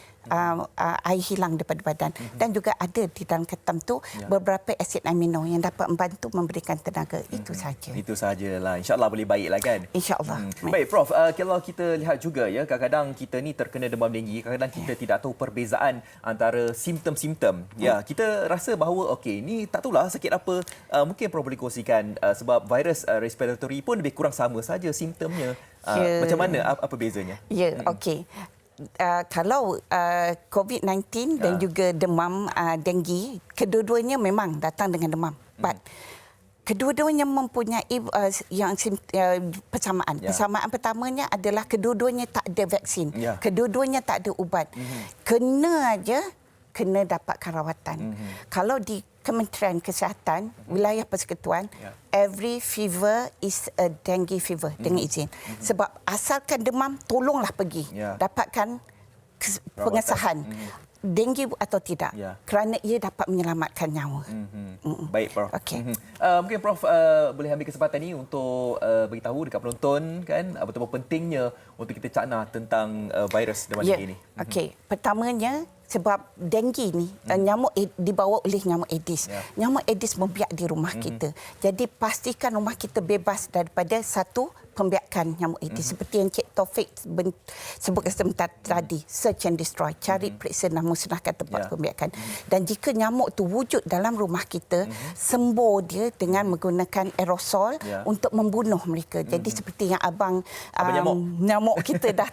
air hilang daripada badan. Dan juga ada di dalam ketam tu beberapa asid amino yang dapat membantu memberikan tenaga. Itu saja. Itu sajalah. InsyaAllah boleh baiklah kan? InsyaAllah. Baik Prof, kalau kita lihat juga ya, kadang-kadang kita ni terkena demam denggi, kadang-kadang kita tidak tahu perbezaan antara simptom-simptom. Ya, kita rasa bahawa okey, ni tak tahulah sakit apa. Mungkin Prof boleh kongsikan sebab virus respiratory pun lebih kurang sama saja simptomnya. Macam mana, apa bezanya? Ya, okey. Kalau COVID-19 dan juga demam denggi, kedua-duanya memang datang dengan demam. But kedua-duanya mempunyai persamaan. Persamaan pertamanya adalah kedua-duanya tak ada vaksin. Kedua-duanya tak ada ubat. Kena dapatkan rawatan. Kalau di Kementerian Kesihatan, wilayah persekutuan, every fever is a dengue fever, dengan izin. Sebab asalkan demam, tolonglah pergi. Dapatkan pengesahan. Dengue atau tidak. Kerana ia dapat menyelamatkan nyawa. Baik, Prof. Okay. Mungkin Prof boleh ambil kesempatan ini untuk beritahu dekat penonton kan betapa pentingnya untuk kita cakna tentang virus demam denggi ini. Okey, pertamanya sebab denggi ni nyamuk dibawa oleh nyamuk Aedes. Nyamuk Aedes membiak di rumah kita. Jadi pastikan rumah kita bebas daripada satu pembiakan nyamuk Aedes. Seperti yang Cik Taufik sebutkan sebentar tadi, search and destroy, cari, periksa dan musnahkan tempat pembiakan. Dan jika nyamuk tu wujud dalam rumah kita, sembuh dia dengan menggunakan aerosol untuk membunuh mereka. Jadi seperti yang abang nyamuk kita dah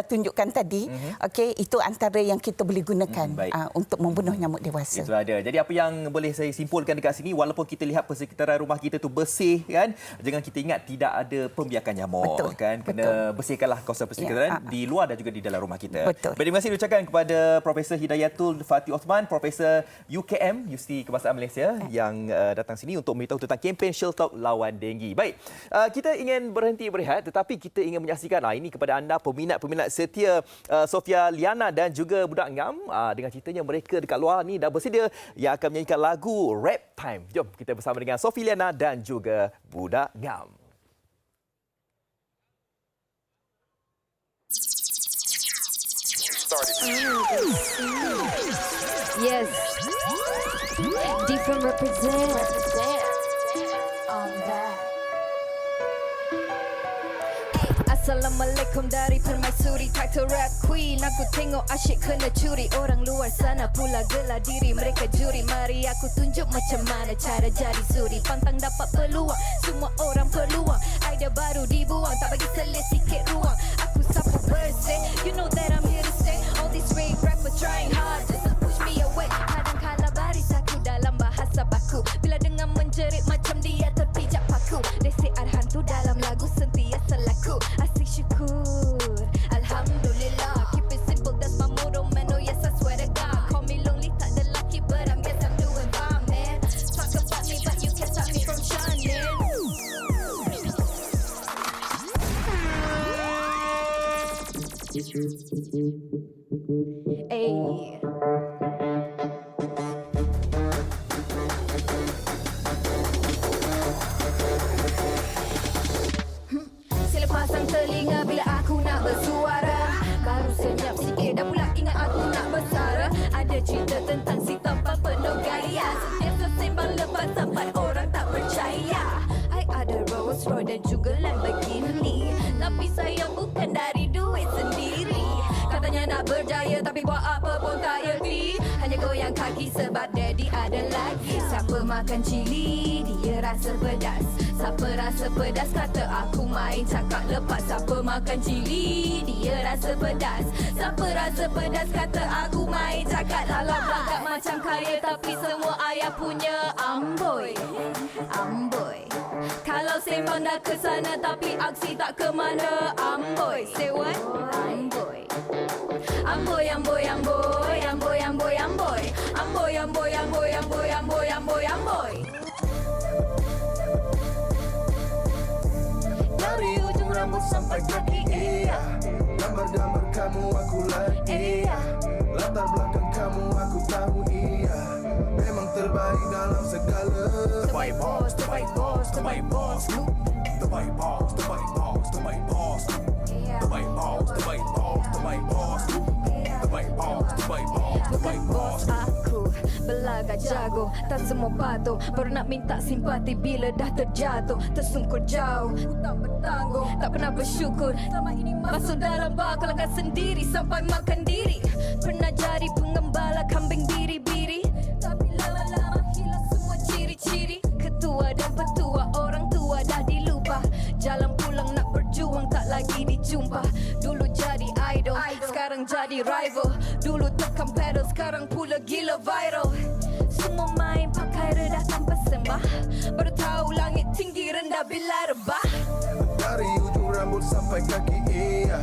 tunjukkan tadi, okey, itu antara yang kita boleh gunakan untuk membunuh nyamuk dewasa. Itu ada. Jadi apa yang boleh saya simpulkan dekat sini, walaupun kita lihat persekitaran rumah kita tu bersih kan, jangan kita ingat tidak ada pembiakan nyamuk. Kan, kena bersihkanlah kawasan persekitaran di luar dan juga di dalam rumah kita. Baik, terima kasih diucapkan kepada Profesor Hidayatul Fatih Osman, Profesor UKM, Universiti Kebangsaan Malaysia yang datang sini untuk memberitahu tentang kempen Shield Talk lawan denggi. Baik, kita ingin berhenti berehat tetapi kita ingin menyaksikan ini kepada anda peminat-peminat setia Sofia Liana dan juga Budak Ngam. Dengan ceritanya mereka dekat luar ni dah bersedia yang akan menyanyikan lagu Rap Time. Jom kita bersama dengan Sofia Liana dan juga Budak Ngam. Yes, different represent. Assalamualaikum dari permaisuri title rap queen. Aku tengok asyik kena curi. Orang luar sana pula gelar diri mereka juri. Mari aku tunjuk macam mana cara jadi suri. Pantang dapat peluang, semua orang peluang. Idea baru dibuang, tak bagi selit sikit ruang. Aku sapu bersih, you know that I'm here to stay. All these fake rappers trying hard just to push me away. Kadang kala baris aku dalam bahasa baku. Bila dengar menjerit macam dia terpijak paku. They say Arhan tu dalam lagu sentiasa laku. Asyik syukur, Alhamdulillah. Keep it simple, that's my motto, man. Oh yes, I swear to God. Call me lonely, tak ada laki, but I'm guess I'm doing fine, man. Talk about me, but you can't stop me from shining. Ayy. Sila pasang telinga bila aku nak bersuara. Baru senyap sikit dah pula ingat aku nak bersara. Ada cerita tentang si tampan penuh gaya. Sentiasa sembang lepas sampai orang tak percaya. I ada Rolls Royce dan juga Lamborghini. Tapi sayang bukan dari duit sendiri. Katanya nak berjaya tapi buat apa pun tak erti. Hanya goyang kaki sebab daddy ada lagi. Siapa makan cili, dia rasa pedas. Siapa rasa pedas, kata aku main cakap lepas. Siapa makan cili, dia rasa pedas. Siapa rasa pedas, kata aku main cakap lalau. Belakang macam kaya tapi semua ayah punya amboi. Amboi. Kalau Kalau sembang dah ke sana tapi aksi tak ke mana. Amboi, say what? Amboi. Amboi, amboi, amboi, amboi, amboi, amboi. Amboi, amboi, amboi, amboi, amboi, amboi, amboi. Dari ujung rambut sampai kaki, iya. Gambar-gambar kamu aku like, iya. Latar belakang kamu aku tahu, iya. Memang terbaik dalam segala. Terbaik boss, terbaik boss, terbaik boss. Terbaik boss, terbaik boss, terbaik boss. Terbaik boss, terbaik boss, terbaik boss. Terbaik boss, terbaik boss, terbaik boss. Aku berlagak jago, tak semua patuh. Baru nak minta simpati bila dah terjatuh. Tersungkur jauh, hutang bertanggung. Tak pernah bersyukur, selama ini masuk dalam bakal akan sendiri sampai makan diri. Pernah jadi pengembala kambing biri-biri, tapi lama-lama hilang semua ciri-ciri. Ketua dan petua, orang tua dah dilupa. Jalan pulang nak berjuang tak lagi dijumpa. Dulu jadi idol, sekarang jadi rival. Dulu tekan pedal, sekarang pula gila viral. Semua main pakai redah tanpa sembah. Baru tahu langit tinggi rendah bila rebah. Dari ujung rambut sampai kaki, iya.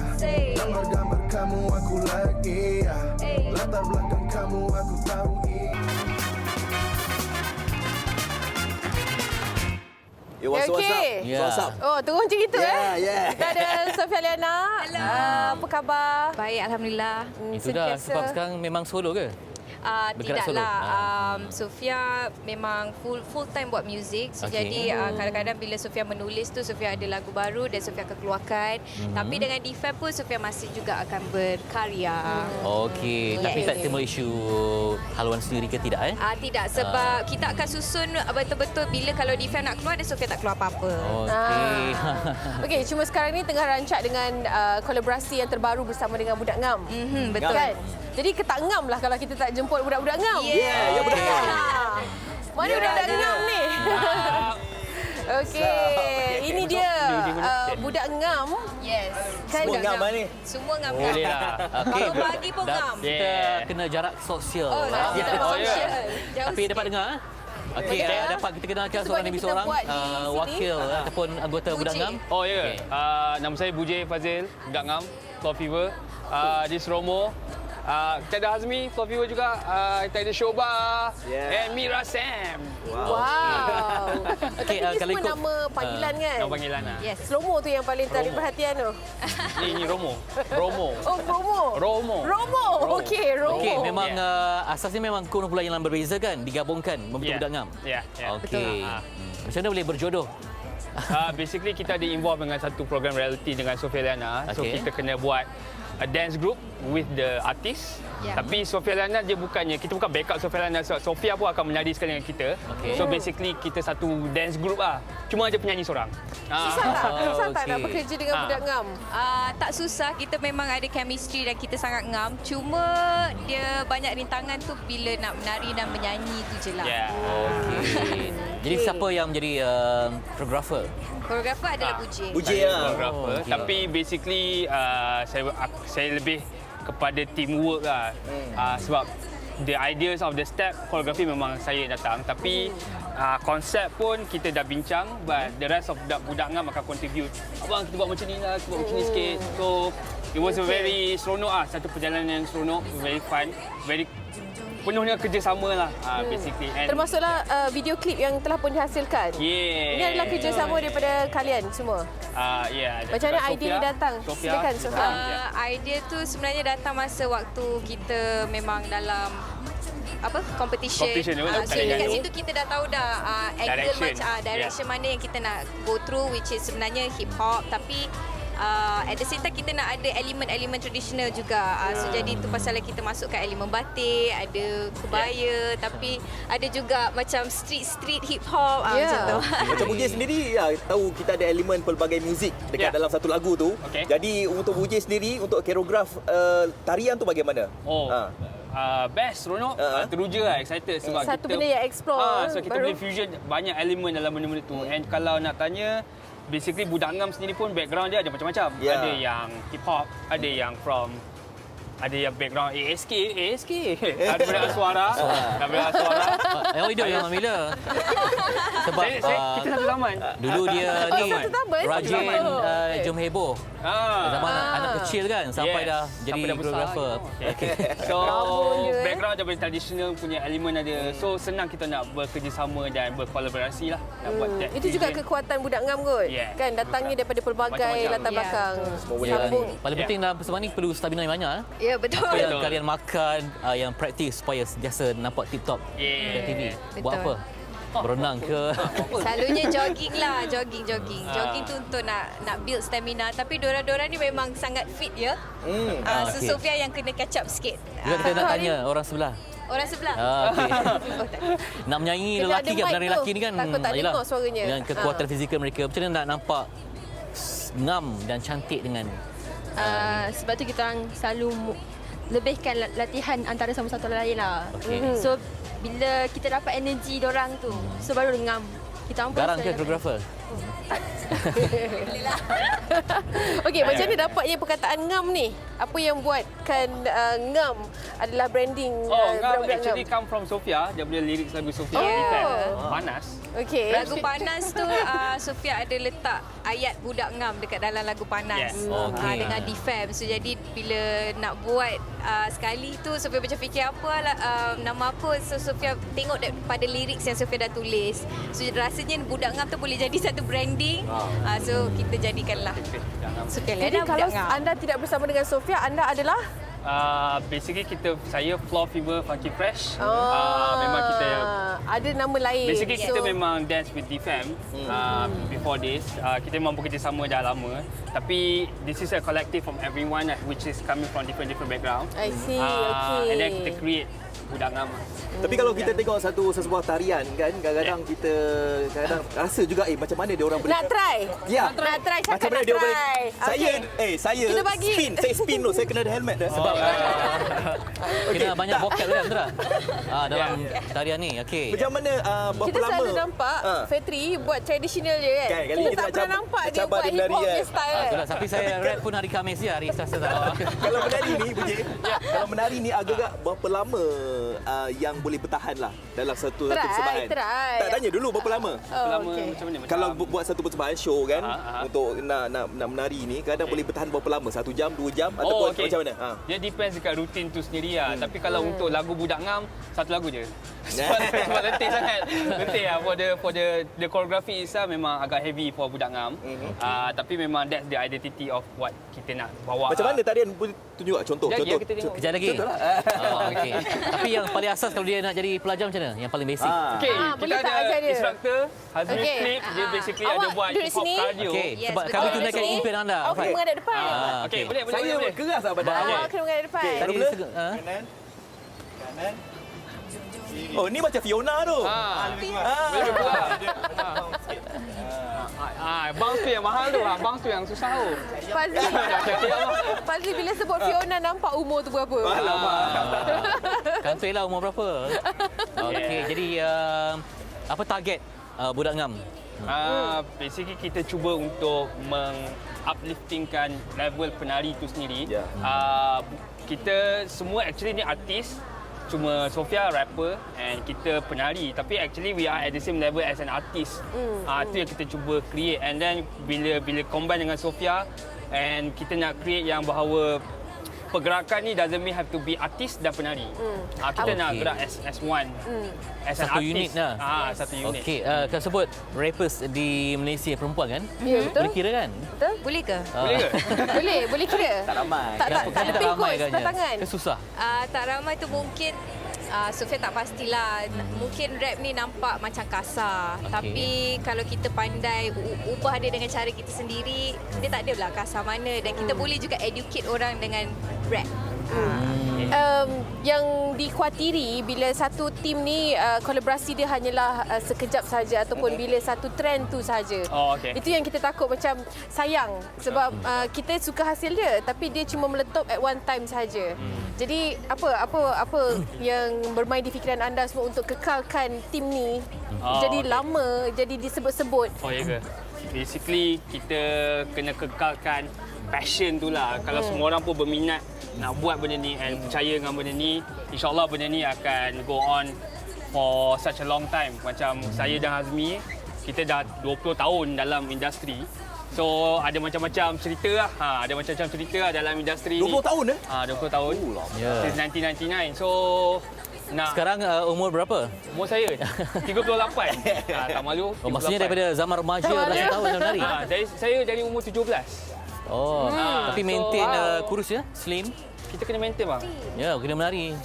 Gambar-gambar kamu aku like, iya. Latar belakang kamu aku tahu, iya. What's up? Okey. What's up? Oh, turun macam itu Kita ada Sofia Liana. Hello. Apa khabar? Baik, alhamdulillah. Itu dah sebab sekarang memang solo ke? Bergerak solo? Tidaklah. Sofia memang full time buat muzik. So, Okey. jadi kadang-kadang bila Sofia menulis tu, Sofia ada lagu baru dan Sofia akan keluarkan. Tapi dengan Defab pun Sofia masih juga akan berkarya. Okey, tapi tak timbul isu haluan sendiri ke tidak? Tidak, sebab kita akan susun betul-betul bila kalau Defab nak keluar dan Sofia tak keluar apa-apa. Okey. Okey, cuma sekarang ni tengah rancak dengan kolaborasi yang terbaru bersama dengan Budak Ngam. Betul. Kan? Jadi ketak ngam lah kalau kita tak jemput budak-budak ngam. Ya, Budak Ngam. Mana budak-budak ngam ni? Okey, ini dia Budak Ngam. Yes. Kan Semua ngam ni. Semua ngam. Boleh lah. Okey. Kalau pagi pun ngam. Kita kena jarak sosial. Oh, kita sosial. Tapi dapat dengar? Okey, dapat kita kenalkan seorang demi seorang wakil ataupun anggota Budak Ngam. Oh ya. Nama saya Bujay Fazil, Budak Ngam, Floor Fever. This Romo. Kita ada Hazmi, Floor Fever juga. Kita ada Shoba and Mira Sam. Wow. Okey, ini kalau semua nama panggilan kan? Nama panggilan lah. Yes. Romo tu yang paling tarik perhatian tu. Ini Romo. Romo. Oh, Romo. Romo. Romo. Okey, Romo. Okey, memang asasnya memang kumpulan yang digabungkan, membentuk Budak Ngam. Ya. Okey. Macam mana boleh berjodoh? Basically kita ada involve dengan satu program reality dengan Sofia Liana. So Okay. kita kena buat a dance group with the artist. Tapi Sofia Liana dia kita bukan backup Sofia Liana. Sofia pun akan menari sekali dengan kita. So basically kita satu dance group lah. Cuma ada penyanyi seorang. Susah tak nak bekerja dengan Budak Ngam? Tak susah, kita memang ada chemistry dan kita sangat ngam. Cuma dia banyak rintangan tu bila nak menari dan menyanyi tu je lah. Okey. Jadi siapa yang menjadi koreografer? Koreografer adalah Bujay. Bujay lah. Koreografer. Tapi basically saya lebih kepada teamwork lah. Sebab the ideas of the step choreography memang saya datang, tapi konsep pun kita dah bincang, but the rest of budak ngam akan contribute. Abang kita buat macam ni lah, kita buat macam ni sikit. So it was a very seronok satu perjalanan yang seronok, very fun, very penuh dengan kerjasama lah basically. And termasuklah video klip yang telah pun dihasilkan. Ini adalah kerjasama daripada kalian semua. Macam mana idea ni datang? Silakan Sofia. Idea tu sebenarnya datang masa waktu kita memang dalam competition. So dekat situ kita dah tahu dah angle direction mana yang kita nak go through, which is sebenarnya hip hop, tapi at the same time kita nak ada elemen-elemen tradisional juga. So jadi tu pasal kita masukkan elemen batik, ada kebaya, tapi ada juga macam street hip hop macam tu. Macam Bujay sendiri tahu kita ada elemen pelbagai muzik dekat dalam satu lagu tu. Jadi untuk Bujay sendiri, untuk koreograf tarian tu bagaimana? Best, seronok, teruja lah, excited sebab satu kita benda yang explore so kita boleh fusion banyak elemen dalam benda-benda tu. And kalau nak tanya, basically Budak Ngam sendiri pun background dia ada macam-macam. Ada yang hip hop, ada yang from ada yang background ASK. Ada banyak suara. Ada banyak suara. Yang hidup yang Amila. Sebab kita satu zaman. Dulu dia ni rajin jom heboh. Zaman anak kecil kan sampai dah jadi koreografer. So background daripada tradisional punya elemen ada. So senang kita nak bekerjasama dan berkolaborasi lah. Nak buat that. Itu juga kekuatan budak ngam kot. Kan datangnya daripada pelbagai latar belakang. Paling penting dalam persembahan ni perlu stamina yang banyak. Ya, betul. Apa yang kalian makan, yang praktis supaya sentiasa nampak tip-top di TV. Buat apa? Berenang ke? Selalunya jogging lah, jogging. Jogging tu untuk nak build stamina. Tapi diorang ni memang sangat fit ya. So Sofia yang kena catch up sikit. Juga kita nak tanya orang sebelah. Orang sebelah. Okay. Nak menyanyi lelaki kan, penari lelaki ni kan. Takut tak dengar suaranya. Dengan kekuatan fizikal mereka, macam mana nak nampak ngam dan cantik dengan sebab tu kita orang selalu lebihkan latihan antara sama satu lain lah. So bila kita dapat energi diorang tu, so baru ngam. Kita orang garang ke koreografer? Okey, macam mana dapatnya perkataan ngam ni? Apa yang buatkan ngam adalah branding ngam actually come from Sofia. Dia punya lirik lagu Sofia Panas. Okey. Lagu Panas tu Sofia ada letak ayat budak ngam dekat dalam lagu Panas. Dengan Defam. So jadi bila nak buat sekali tu Sofia macam fikir nama apa. So Sofia tengok pada lirik yang Sofia dah tulis. So rasanya budak ngam tu boleh jadi satu branding. So kita jadikanlah Sofia Jadi kalau anda tidak bersama dengan Sofia, anda adalah basically saya Floor Fever Funky Fresh. Memang kita ada nama lain. Basically kita memang dance with Defam. Before this kita memang bekerjasama dah lama. Tapi this is a collective from everyone which is coming from different background. I see. Okay. And then kita create budak ngam. Tapi kalau kita tengok sebuah tarian kan, kadang-kadang kita rasa juga macam mana dia orang boleh nak try. Ya. Nak try, macam mana dia boleh. Saya kita bagi. saya spin tu, saya kena ada helmet dah sebab kena banyak vocab kan betul tak? Dalam tarian ni. Okey. Macam mana berapa kita lama? Kita selalu nampak Fetri buat traditional je kan. Kali kita tak pernah nampak dia buat hip hop punya style. Tapi saya rap pun hari Khamis je, hari Selasa tak. Kalau menari ni kalau menari ni agak berapa lama yang boleh bertahan lah dalam satu persembahan. Tak tanya dulu berapa lama? Macam mana? Kalau buat satu persembahan show kan untuk nak menari ni kadang boleh bertahan berapa lama? 1 jam, 2 jam ataupun macam mana? Dia depends dekat rutin tu sendiri lah. Tapi kalau untuk lagu Budak Ngam, satu lagu je. Sebab letih sangat. Letih lah. For the choreography itself memang agak heavy for Budak Ngam. Tapi memang that's the identity of what kita nak bawa. Macam mana tarian boleh tunjuk contoh? Kejap lagi. Okay. Tapi yang paling asas kalau dia nak jadi pelajar macam mana? Yang paling basic. Okay, kita ada instructor Hazmi Flip. Dia basically ada buat hip hop cardio. Okay, sebab kami tunaikan impian anda. Awak kena menghadap depan. Okay, boleh. Saya keras lah badan. Awak kena menghadap depan. Kanan. Oh, ni macam Fiona tu. Boleh buat. Bounce tu yang mahal tu. Bounce tu yang susah tu. Fazli bila sebut Fiona nampak umur tu berapa? Kantoi lah umur berapa. Okey, jadi apa target Budak Ngam? Basically kita cuba untuk upliftingkan level penari tu sendiri. Kita semua actually ni artis. Cuma Sofia rapper and kita penari, tapi actually we are at the same level as an artist. Itu yang kita cuba create, and then bila combine dengan Sofia and kita nak create yang bahawa pergerakan ni doesn't mean have to be artis dan penari. Kita nak gerak as one. As satu an unit lah. Satu unit. Okey, kalau sebut rappers di Malaysia perempuan kan? Ya, betul. Boleh kira kan? Betul? Boleh ke? Boleh ke? Boleh kira. Tak ramai. Tak lebih kot sepatangan. Susah. Tak ramai tu mungkin Sofia tak pastilah. Mungkin rap ni nampak macam kasar. Tapi kalau kita pandai ubah dia dengan cara kita sendiri, dia tak ada lah kasar mana. Dan kita boleh juga educate orang dengan rap. Yang dikhawatiri bila satu tim ni kolaborasi dia hanyalah sekejap saja ataupun bila satu trend tu saja. Itu yang kita takut, macam sayang sebab kita suka hasil dia tapi dia cuma meletup at one time saja. Jadi apa yang bermain di fikiran anda semua untuk kekalkan tim ni jadi lama, jadi disebut-sebut? Ya ke? Basically kita kena kekalkan passion tu lah. Kalau semua orang pun berminat nak buat benda ni and percaya dengan benda ni, insyaAllah benda ni akan go on for such a long time. Macam saya dan Hazmi, kita dah 20 tahun dalam industri. So ada macam-macam cerita lah. Ada macam-macam cerita lah dalam industri 20 ni. tahun 20 tahun. Since 1999. So sekarang umur berapa? Umur saya 38. Tak malu. Maksudnya daripada zaman remaja belasan tahun dah menari. Saya dari umur 17. Tapi maintain kurus ya, slim. Kita kena maintain bang. Ya, kena menari.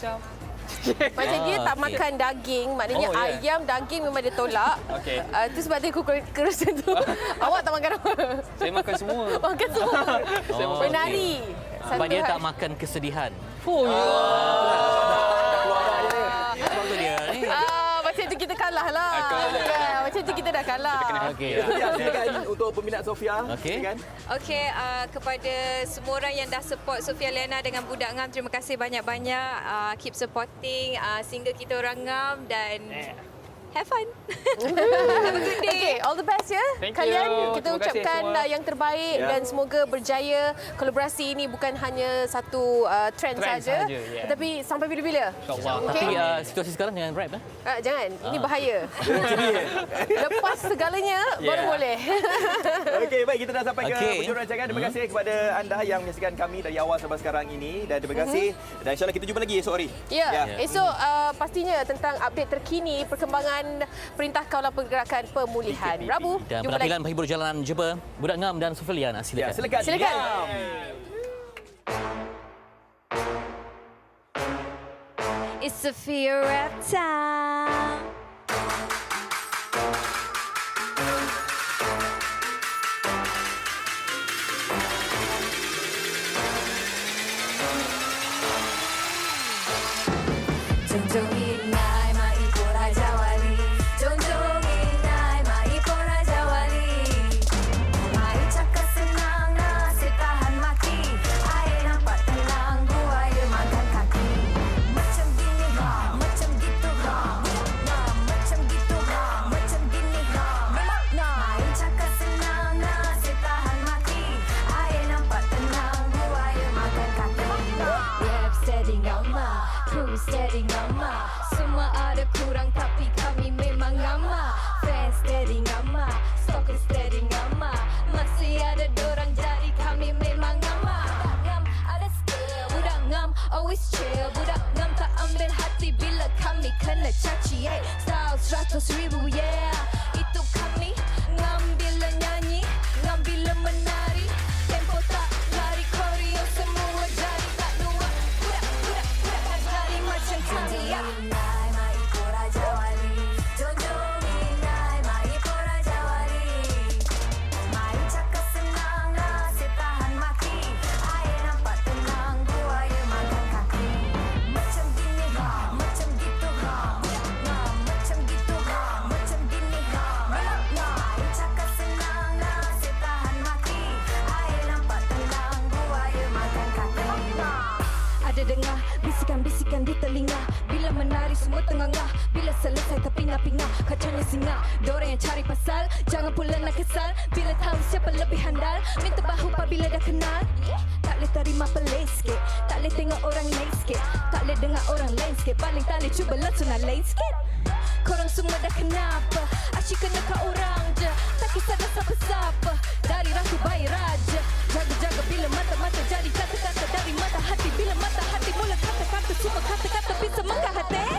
Macam dia tak makan daging, maknanya ayam, daging memang dia tolak. Itu sebab dia kurus tu. Awak tak makan apa? Saya makan semua. Makan semua. Menari. Sebab dia tak makan kesedihan. Macam tu kita kalah lah. Macam tu kita dah kalah. Silakan untuk peminat Sofia. Kepada semua orang yang dah support Sofia Liana dengan Budak Ngam, terima kasih banyak-banyak. Keep supporting single kita Orang Ngam dan have fun. Have a good day. Okay, all the best ya. Kalian kita ucapkan yang terbaik dan semoga berjaya. Kolaborasi ini bukan hanya satu trend saja, tetapi sampai bila-bila. InsyaAllah. Tapi situasi sekarang dengan rap jangan, ini bahaya. Lepas segalanya baru boleh. Okey, baik, kita dah sampai ke penjuru rancangan. Terima kasih kepada anda yang menyaksikan kami dari awal sampai sekarang ini dan terima kasih. Dan insya-Allah kita jumpa lagi esok hari. Esok pastinya tentang update terkini perkembangan Perintah Kawalan Pergerakan Pemulihan. Rabu, dan jumpa penampilan lagi. Menghibur Jalanan jumpa Budak Ngam dan Sofia Liana. Silakan. Silakan. It's Sofia Rap Time. Steady ngama, semua ada kurang tapi kami memang ngama. Fans steady ngama, stalker steady ngama, masih ada dorang jadi kami memang ngama. Budak ngam ada skill, budak ngam always chill, budak ngam tak ambil hati bila kami kena caci. Style 100,000 yeah, itu kami ngam bila nyanyi, ngam bila menari, tempo tak lari, koreo semua jadi tak luar. Macam kami Nai mai pora jawali, jonjongi nai mai pora jawali. Mai cakap senang nasib tahan mati, air nampak tenang buaya makan kaki. Macam gini macam gitu macam gitu macam gini Mai cakap senang nasib tahan mati, air nampak tenang buaya makan kaki. Ada dengar bisikan-bisikan di telinga, bila menari semua tengah-ngah, bila selesai terpingah-pingah, kacanya singa. Dorang yang cari pasal, jangan pula nak kesal, bila tahu siapa lebih handal, minta bahu apabila dah kenal. Tak boleh terima pelik sikit, tak boleh tengok orang lain sikit, tak boleh dengar orang lain sikit, paling tak boleh cuba letunan lain sikit. Korang semua dah kenapa, asyik kena kat orang je, tak kisah dah siapa-siapa, dari ratu bayi raja. Jaga-jaga bila mata-mata jadi kata-kata dari mata hati, bila mata hati mula kata-kata, semua kata-kata bisa menggah hati.